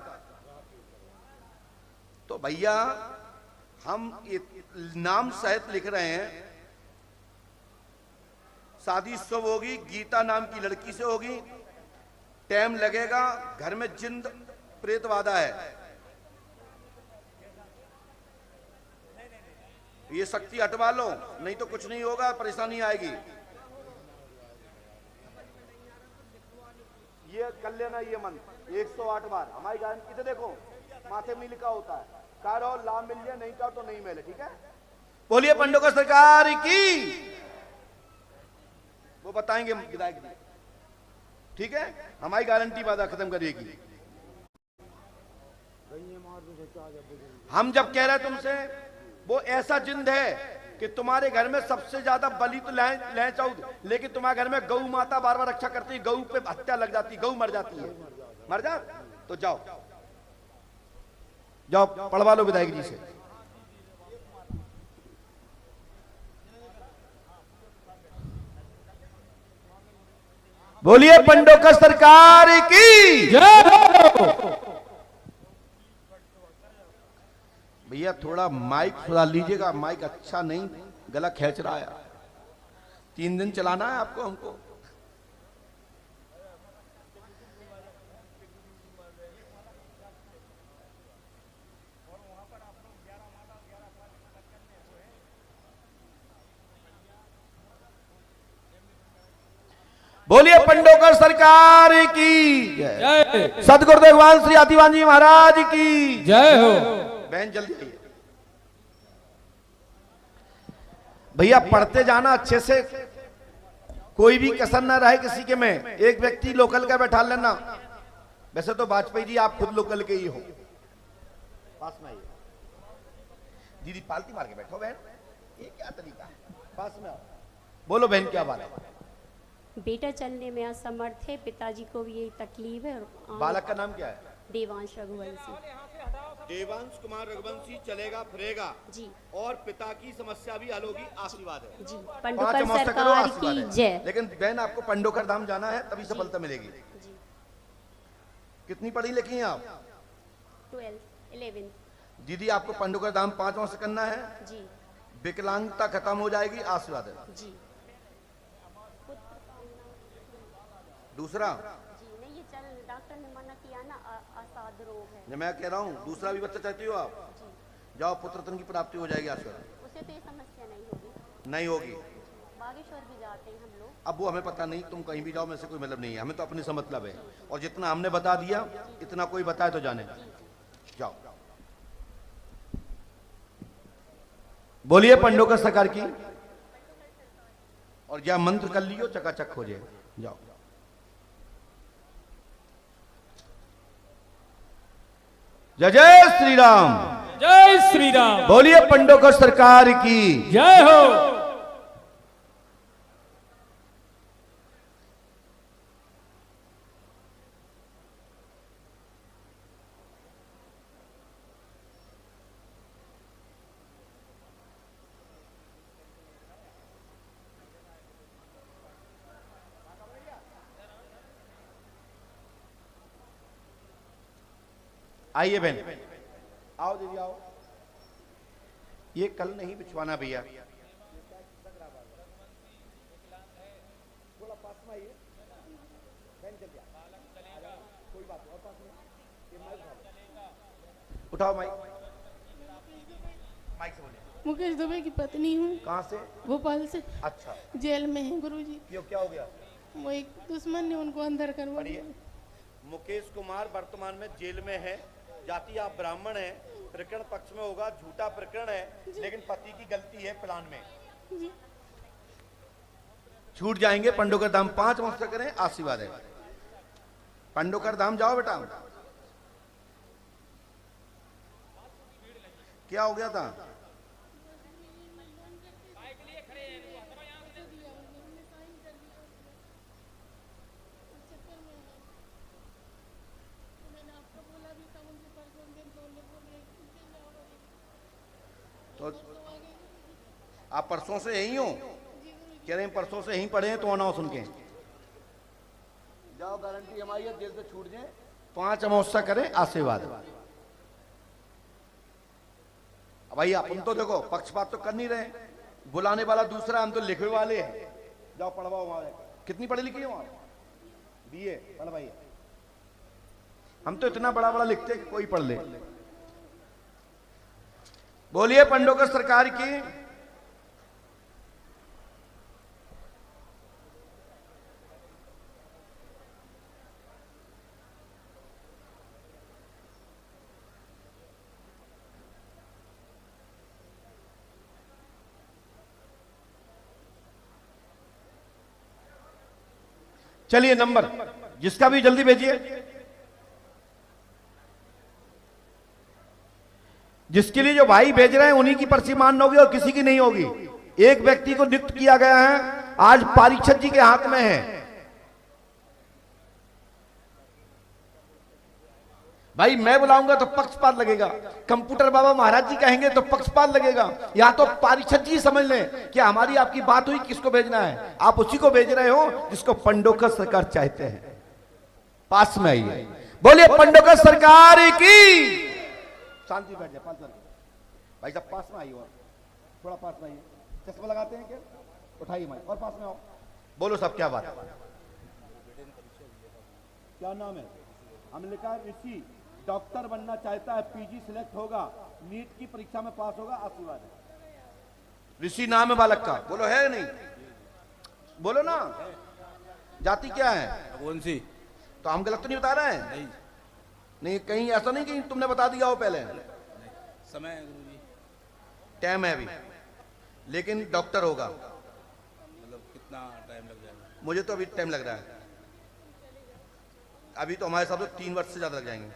तो भैया हम नाम सहित लिख रहे हैं, शादी शुभ होगी, गीता नाम की लड़की से होगी, टाइम लगेगा, घर में जिंद प्रेत बाधा है। ये शक्ति हटवा लो, नहीं तो कुछ नहीं होगा, परेशानी आएगी। ये कर लेना, ये मंत्र 108 बार। हमारी गारंटी तो देखो माथे में लिखा होता है, कारो लाभ मिल जाए, नहीं का तो नहीं मिले, ठीक है। बोलिए पंडोकर सरकार की, वो बताएंगे विधायक जी, ठीक है। हमारी गारंटी बाधा खत्म करेगी। हम जब कह रहे हैं तुमसे, वो ऐसा जिंद है कि तुम्हारे घर में सबसे ज्यादा बलि तो ले चाहूद, लेकिन तुम्हारे घर में गौ माता बार बार रक्षा करती है, गौ पे हत्या लग जाती, गौ मर जाती है, मर जा तो जाओ जाओ पढ़वा लो विधायक जी से। बोलिए पंडोकर सरकार की जय। भैया थोड़ा माइक सुधार लीजिएगा, माइक अच्छा नहीं, गला खींच रहा है। 3 दिन चलाना है आपको, हमको। बोलिए पंडोकर सरकार की जय। सदगुरुदेव भगवान श्री आदिवान जी महाराज की जय हो। बहन जल्दी आइए भैया, पढ़ते जाना अच्छे से, कोई भी कसर ना रहे किसी के में। एक व्यक्ति लोकल का बैठा लेना। वैसे तो वाजपेयी जी आप खुद लोकल के ही हो। पास में आइए दीदी, पालती मार के बैठो बहन, ये क्या तरीका है? पास में आओ, बोलो बहन क्या बात है? बेटा चलने में असमर्थ है, पिताजी को भी यही तकलीफ है। और बालक का नाम क्या है? देवांश रघुवंशी। देवांश कुमार रघुवंशी चलेगा फिरेगा जी और पिता की समस्या भी हल होगी, आशीर्वाद है जी। 5 पंडोकर अमावस्या करो, सरकार आशीर्वाद की है। जय। लेकिन बहन आपको पंडोकर धाम जाना है, तभी सफलता मिलेगी। जी। कितनी पढ़ी लिखी हैं आप? 12 11 दीदी आपको पंडोकर धाम 5 अमावस्या करना है, जी विकलांगता खत्म हो जाएगी, आशीर्वाद है। जी। दूसरा जी नहीं, ये चल डॉक्टर ने मना किया ना, असाध रोग है। जो मैं कह रहा हूँ, दूसरा भी बच्चा चाहती हो आप? जाओ, पुत्र रत्न की प्राप्ति हो जाएगी, आशीर्वाद। उसे तो ये समस्या नहीं होगी। नहीं होगी। बागेश्वर भी जाते हैं हम लोग। अब वो हमें पता नहीं, तुम कहीं भी जाओ, में से कोई मतलब नहीं है, हमें तो अपने से मतलब है। और जितना हमने बता दिया, इतना कोई बताए तो जाने। जाओ, बोलिए पंडोकर सरकार की। और या मंत्र कर लियो, चकाचक हो जाए। जाओ, जय जय श्री राम। जय श्री राम। बोलिए पंडोकर सरकार की जय हो। आइए बहन, आओ दीदी आओ। ये कल नहीं बिछवाना भैया, थोड़ा पास में आइए। बहन चल जा, कोई बात नहीं, और पास में ये माइक उठाओ, माइक से बोलिए। मुकेश दुबे की पत्नी हूँ। कहाँ से? भोपाल से। अच्छा, जेल में है गुरुजी। क्यों, क्या हो गया? वो एक दुश्मन ने उनको अंदर करवा दिया। मुकेश कुमार वर्तमान में जेल में है। जाति आप ब्राह्मण है, प्रकरण पक्ष में होगा, झूठा प्रकरण है, लेकिन पति की गलती है प्लान में। जी। छूट जाएंगे। पंडोकर धाम 5 अमावस्या करें, आशीर्वाद है। पंडोकर धाम जाओ बेटा। क्या हो गया था? तो आप परसों से यही हो? कह रहे हैं परसों से यहीं पढ़े हैं, तो आना सुन के जाओ। गारंटी हमारी है, जेल से छूट जाए। 5 अमावस्या करें, आशीर्वाद। भाई अपन तो देखो पक्षपात तो कर नहीं रहे, बुलाने वाला दूसरा, हम तो लिखने वाले हैं। जाओ पढ़वाओ हमारे। कितनी पढ़ी लिखी हो आप? BA पढ़वाइए। हम तो इतना बड़ा बड़ा लिखते कि कोई पढ़ ले। बोलिए पंडोकर सरकार की। चलिए नंबर जिसका भी जल्दी भेजिए। जिसके लिए जो भाई भेज रहे हैं उन्हीं की पर्ची मान्य होगी और किसी की नहीं होगी। एक व्यक्ति को नियुक्त किया गया है, आज पारीक्षक जी के हाथ में है। भाई मैं बुलाऊंगा तो पक्षपात लगेगा, कंप्यूटर बाबा महाराज जी कहेंगे तो पक्षपात लगेगा। या तो पारीक्षक जी समझ लें कि हमारी आपकी बात हुई, किसको भेजना है। आप उसी को भेज रहे हो जिसको पंडोकर सरकार चाहते हैं। पास में आइए, बोलिए पंडोकर सरकार की। शांति बैठ जाए, भाई साहब पास में आइए, और थोड़ा पास में आइए। चश्मा लगाते हैं क्या? उठाइए माइक और पास में आओ। बोलो सब, क्या बात है? क्या नाम है? हमने लिखा है ऋषि, डॉक्टर बनना चाहता है, PG सिलेक्ट होगा, नीट की परीक्षा में पास होगा, आशीर्वाद है। ऋषि नाम है बालक का। बोलो है नहीं? बोलो ना। जाति क्या है? कौन सी? तो हम गलत तो नहीं बता रहे हैं? नहीं कहीं ऐसा नहीं कि तुमने बता दिया हो पहले। समय है गुरुजी, टाइम है अभी, लेकिन डॉक्टर होगा। मतलब कितना टाइम लग जाएगा? मुझे तो अभी टाइम लग रहा है। अभी तो हमारे साथ 3 वर्ष से ज्यादा लग जाएंगे,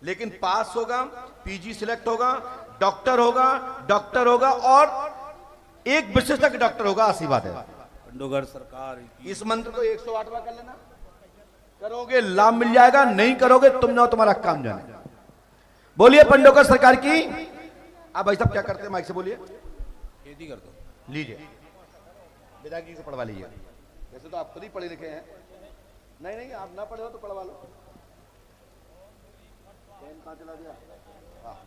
लेकिन पास होगा, PG सिलेक्ट होगा, डॉक्टर होगा और एक विशेषज्ञ डॉक्टर होगा, आशीर्वाद है। पंडोकर सरकार की। इस मंत्र को 108 बार कर लेना। करोगे लाभ मिल जाएगा, नहीं करोगे तुम जाओ, तुम्हारा काम जाने। बोलिए पंडोकर सरकार की। आप भाई साहब क्या करते हैं, माइक से बोलिए। खेती करता हूँ। लीजिए विधायक जी से पढ़वा लीजिए। वैसे तो आप खुद ही पढ़े लिखे हैं। नहीं नहीं, आप ना पढ़े हो तो पढ़वा लो। पेन कहाँ चला गया? हाँ।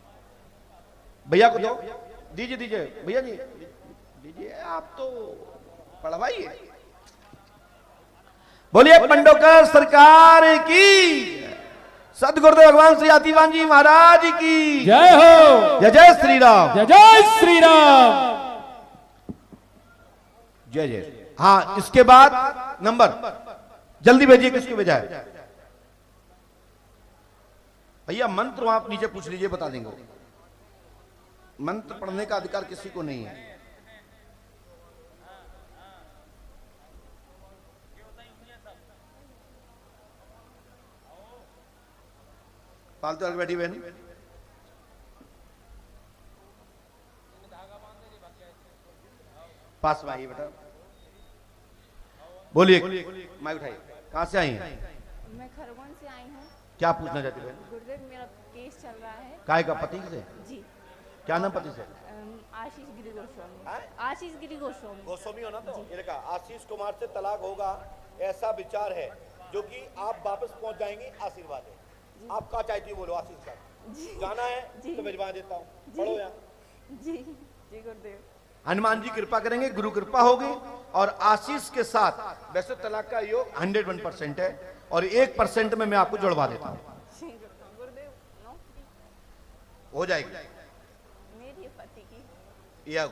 भैया को दो, दीजिए दीजिए भैया जी दीजिए, आप तो पढ़वाइए। बोलिए पंडोकर सरकार की, सदगुरुदेव भगवान श्री आतिवान जी महाराज की जय हो। जय जय श्री राम। जय जय श्री राम। जय जय। हाँ, इसके बाद नंबर जल्दी भेजिए, किसको भेजा है भैया? मंत्र वहां आप नीचे पूछ लीजिए, बता देंगे। मंत्र पढ़ने का अधिकार किसी को नहीं है। फालतू आगे बैठी बहन, पास में आइए बेटा। बोलिए, माइक उठाइए। कहाँ से आई हैं? मैं खरगोन से आई हूँ। क्या पूछना चाहती बहन? गुरुदेव, मेरा केस चल रहा है। काय का पति से? जी। क्या नाम पति से? आशीष गिरी गोस्वामी। आशीष गिरी गोस्वामी। गोस्वामी हो ना? तो ये लिखा, आशीष कुमार से तलाक होगा ऐसा विचार है, जो कि आप वापस पहुंच जाएंगे, आशीर्वाद है। आप क्या चाहती हो बोलो आशीष का? जाना है तो भिजवा देता हूँ, पढ़ो यहाँ। जी जी गुरुदेव। हनुमान जी कृपा करेंगे, गुरु कृपा होगी, और आशीष के साथ वैसे तलाक का योग 101% है, और 1% में मैं आपको जुड़वा देता हूँ। गुरुदेव, नौकरी हो जाएगी मेरी पति की। या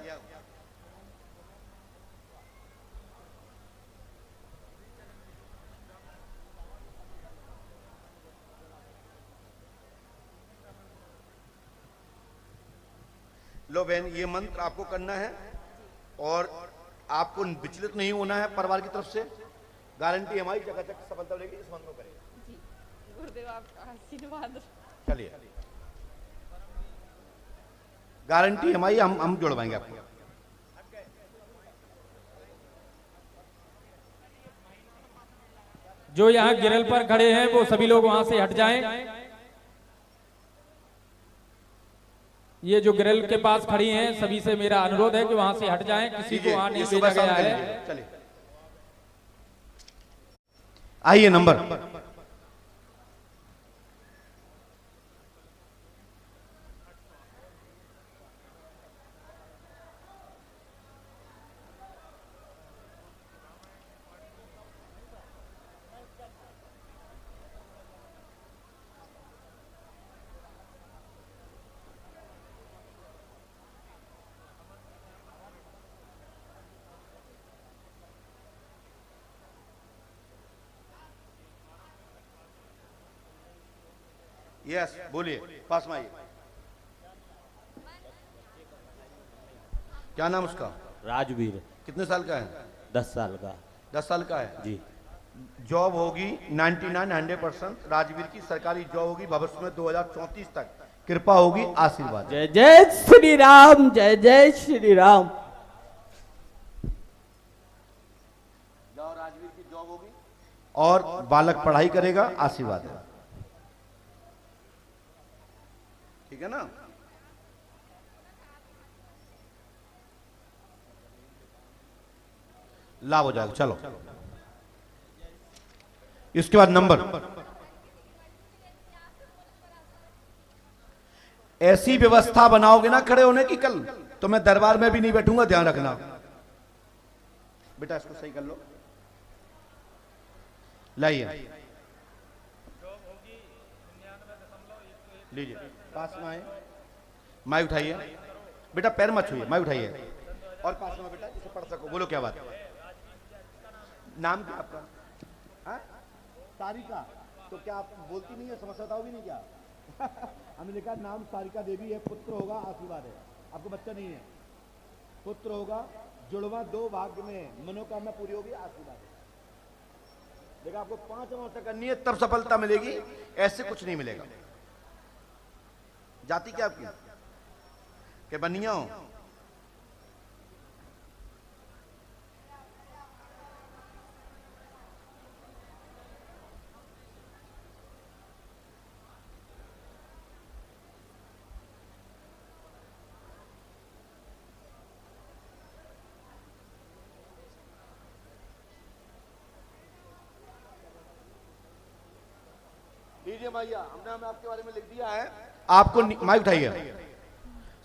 लो बहन, ये मंत्र आपको करना है, और आपको विचलित नहीं होना है परिवार की तरफ से। गारंटी हमारी चकाचक सफलता मिलेगी इस मंत्र को करेंगे। जी गुरुदेव, आपका आशीर्वाद। चलिए, गारंटी हमारी, हम जुड़वाएंगे आपको। जो यहाँ गिरल पर खड़े हैं वो सभी लोग वहां से हट जाएं। ये जो ग्रिल के पास खड़ी हैं, सभी से मेरा अनुरोध है कि वहां से हट जाएं, किसी को वहां नहीं भेजा गया है। चलिए आइए, नंबर यस, बोलिए, पास में आइए। क्या नाम उसका? राजवीर। कितने साल का है? 10 साल का। 10 साल का है जी। जॉब होगी 99-100%। राजवीर की सरकारी जॉब होगी भविष्य में 2034 तक। कृपा होगी, आशीर्वाद। जय जय श्री राम, जय जय श्री राम। जाओ, राजवीर की जॉब होगी और बालक पढ़ाई करेगा, आशीर्वाद है। ठीक है ना? लाभ हो जाएगा। चलो, इसके बाद नंबर। ऐसी व्यवस्था बनाओगे ना खड़े होने की, कल तो मैं दरबार में भी नहीं बैठूंगा, ध्यान रखना। बेटा इसको सही कर लो, लाइए, लीजिए, पास में आए, माई उठाइए बेटा, पैर मत छूइए, माई उठाइए, और पास में बेटा जिसे पढ़ सको। बोलो क्या बात है? नाम क्या आपका? हाँ? सारिका। तो क्या आप बोलती नहीं है, समस्या भी नहीं क्या? हमने लिखा नाम सारिका देवी है, पुत्र होगा, आशीर्वाद है। आपको बच्चा नहीं है, पुत्र होगा, जुड़वा 2 भाग्य में, मनोकामना पूरी होगी, आशीर्वाद है। देखा, आपको 5 अमावस्या करनी है तब सफलता मिलेगी, ऐसे कुछ नहीं मिलेगा। जाति क्या आपकी? के बनिया हो? लीजिए भैया, हमने आपके बारे में लिख दिया है। आपको माइक उठाइए।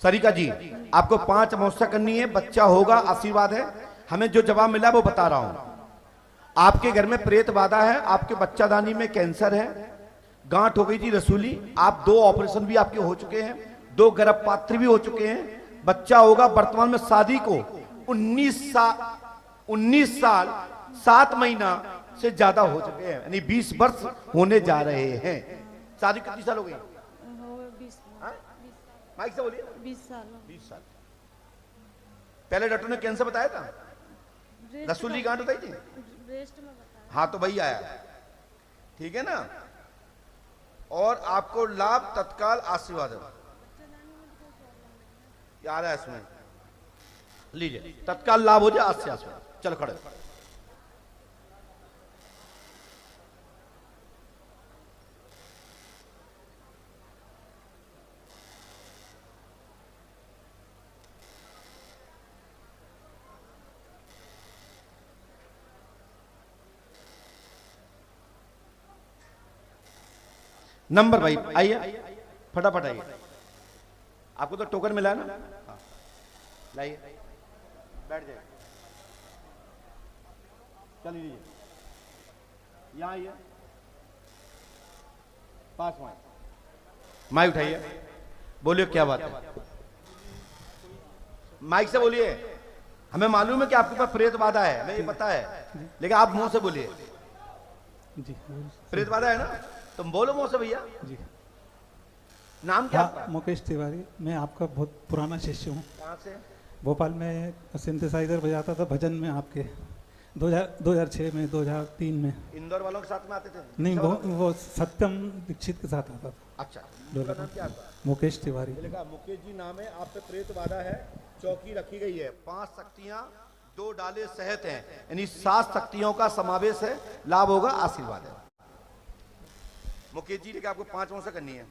सरिका जी, आपको 5 अमावस्या करनी है, बच्चा होगा, आशीर्वाद है। हमें जो जवाब मिला वो बता रहा हूं। आपके घर में प्रेत बाधा है, आपके बच्चादानी में कैंसर है, गांठ हो गई थी रसूली, आप 2 ऑपरेशन भी आपके हो चुके हैं, 2 गर्भपात्र भी हो चुके हैं, बच्चा होगा। वर्तमान में शादी को 19 साल 7 महीना से ज्यादा हो चुके हैं, यानी 20 वर्ष होने जा रहे हैं। शादी कितनी साल हो गई? 20 माइक से बोलिए। 20 साल। 20 साल। पहले डॉक्टर ने कैंसर बताया था, रसूली गांठ बताई थी, ब्रेस्ट में बताया। हाँ तो वही आया, ठीक है ना। और आपको लाभ तत्काल आशीर्वाद यार है इसमें, लीजिए तत्काल लाभ हो जाए आज से आशीर्वाद। चलो खड़े। नंबर भाई आइए, फटाफट आइए। आपको तो टोकन मिला है ना, हाँ। लाइए, बैठ जाइए, चल लीजिए, यहाँ आइए, पास में माइक उठाइए, बोलिए क्या बात है। माइक से बोलिए। हमें मालूम है कि आपके पास प्रेत बाधा है, हमें ये पता है, लेकिन आप मुंह से बोलिए। जी प्रेत बाधा है ना, तुम बोलो मुंह से भैया। जी। नाम क्या? हाँ, मुकेश तिवारी। मैं आपका बहुत पुराना शिष्य हूँ। कहाँ से? भोपाल में सिंथेसाइजर बजाता था भजन में आपके 2006 में, 2003 में। इंदौर वालों के साथ में आते थे? नहीं, वो सत्यम दीक्षित के साथ आता था। अच्छा, नाम क्या? मुकेश तिवारी। मुकेश जी नाम है। आप पे प्रेत बाधा है, चौकी रखी गई है, 5 शक्तियां 2 डाले सहित हैं, यानी 7 शक्तियों का समावेश है। लाभ होगा, आशीर्वाद है। मुकेश जी लेकिन आपको 5 अमावस्या करनी है।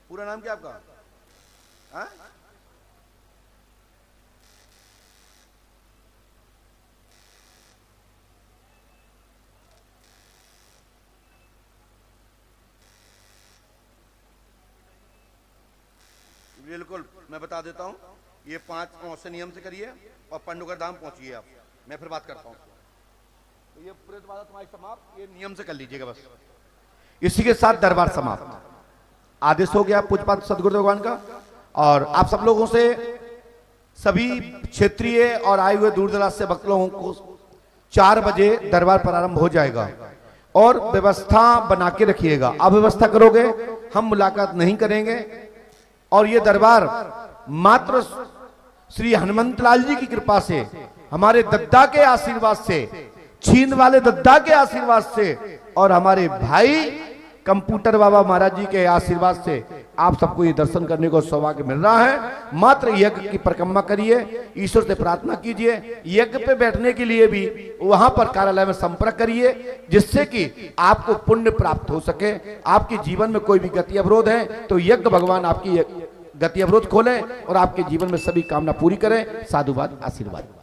पूरा नाम क्या आपका? हाँ? बिल्कुल, मैं बता देता हूं। ये 5 अमावस्या नियम से करिए और पंडुगर धाम पहुंचिए आप। मैं फिर बात करता हूं। तो ये प्रेत बाधा तुम्हारी समाप्त, ये नियम से कर लीजिएगा बस। इसी के साथ दरबार समाप्त। आदेश हो गया पूज्यपाद सदगुरुदेव भगवान का। और आप सब लोगों से, सभी क्षेत्रीय और आए हुए दूर दराज से भक्त लोगों को 4 बजे दरबार प्रारंभ हो जाएगा और व्यवस्था बना के रखिएगा। अव्यवस्था करोगे हम मुलाकात नहीं करेंगे। और ये दरबार मात्र श्री हनुमंत लाल जी की कृपा से, हमारे दद्दा के आशीर्वाद से, छीन वाले दद्दा के आशीर्वाद से और हमारे भाई कंप्यूटर बाबा महाराज जी के आशीर्वाद से आप सबको ये दर्शन करने को सौभाग्य मिल रहा है। मात्र यज्ञ की परिक्रमा करिए, ईश्वर से प्रार्थना कीजिए। यज्ञ पे बैठने के लिए भी वहां पर कार्यालय में संपर्क करिए, जिससे कि आपको पुण्य प्राप्त हो सके। आपके जीवन में कोई भी गति अवरोध है तो यज्ञ भगवान आपकी गति अवरोध खोले और आपके जीवन में सभी कामना पूरी करें। साधुवाद, आशीर्वाद।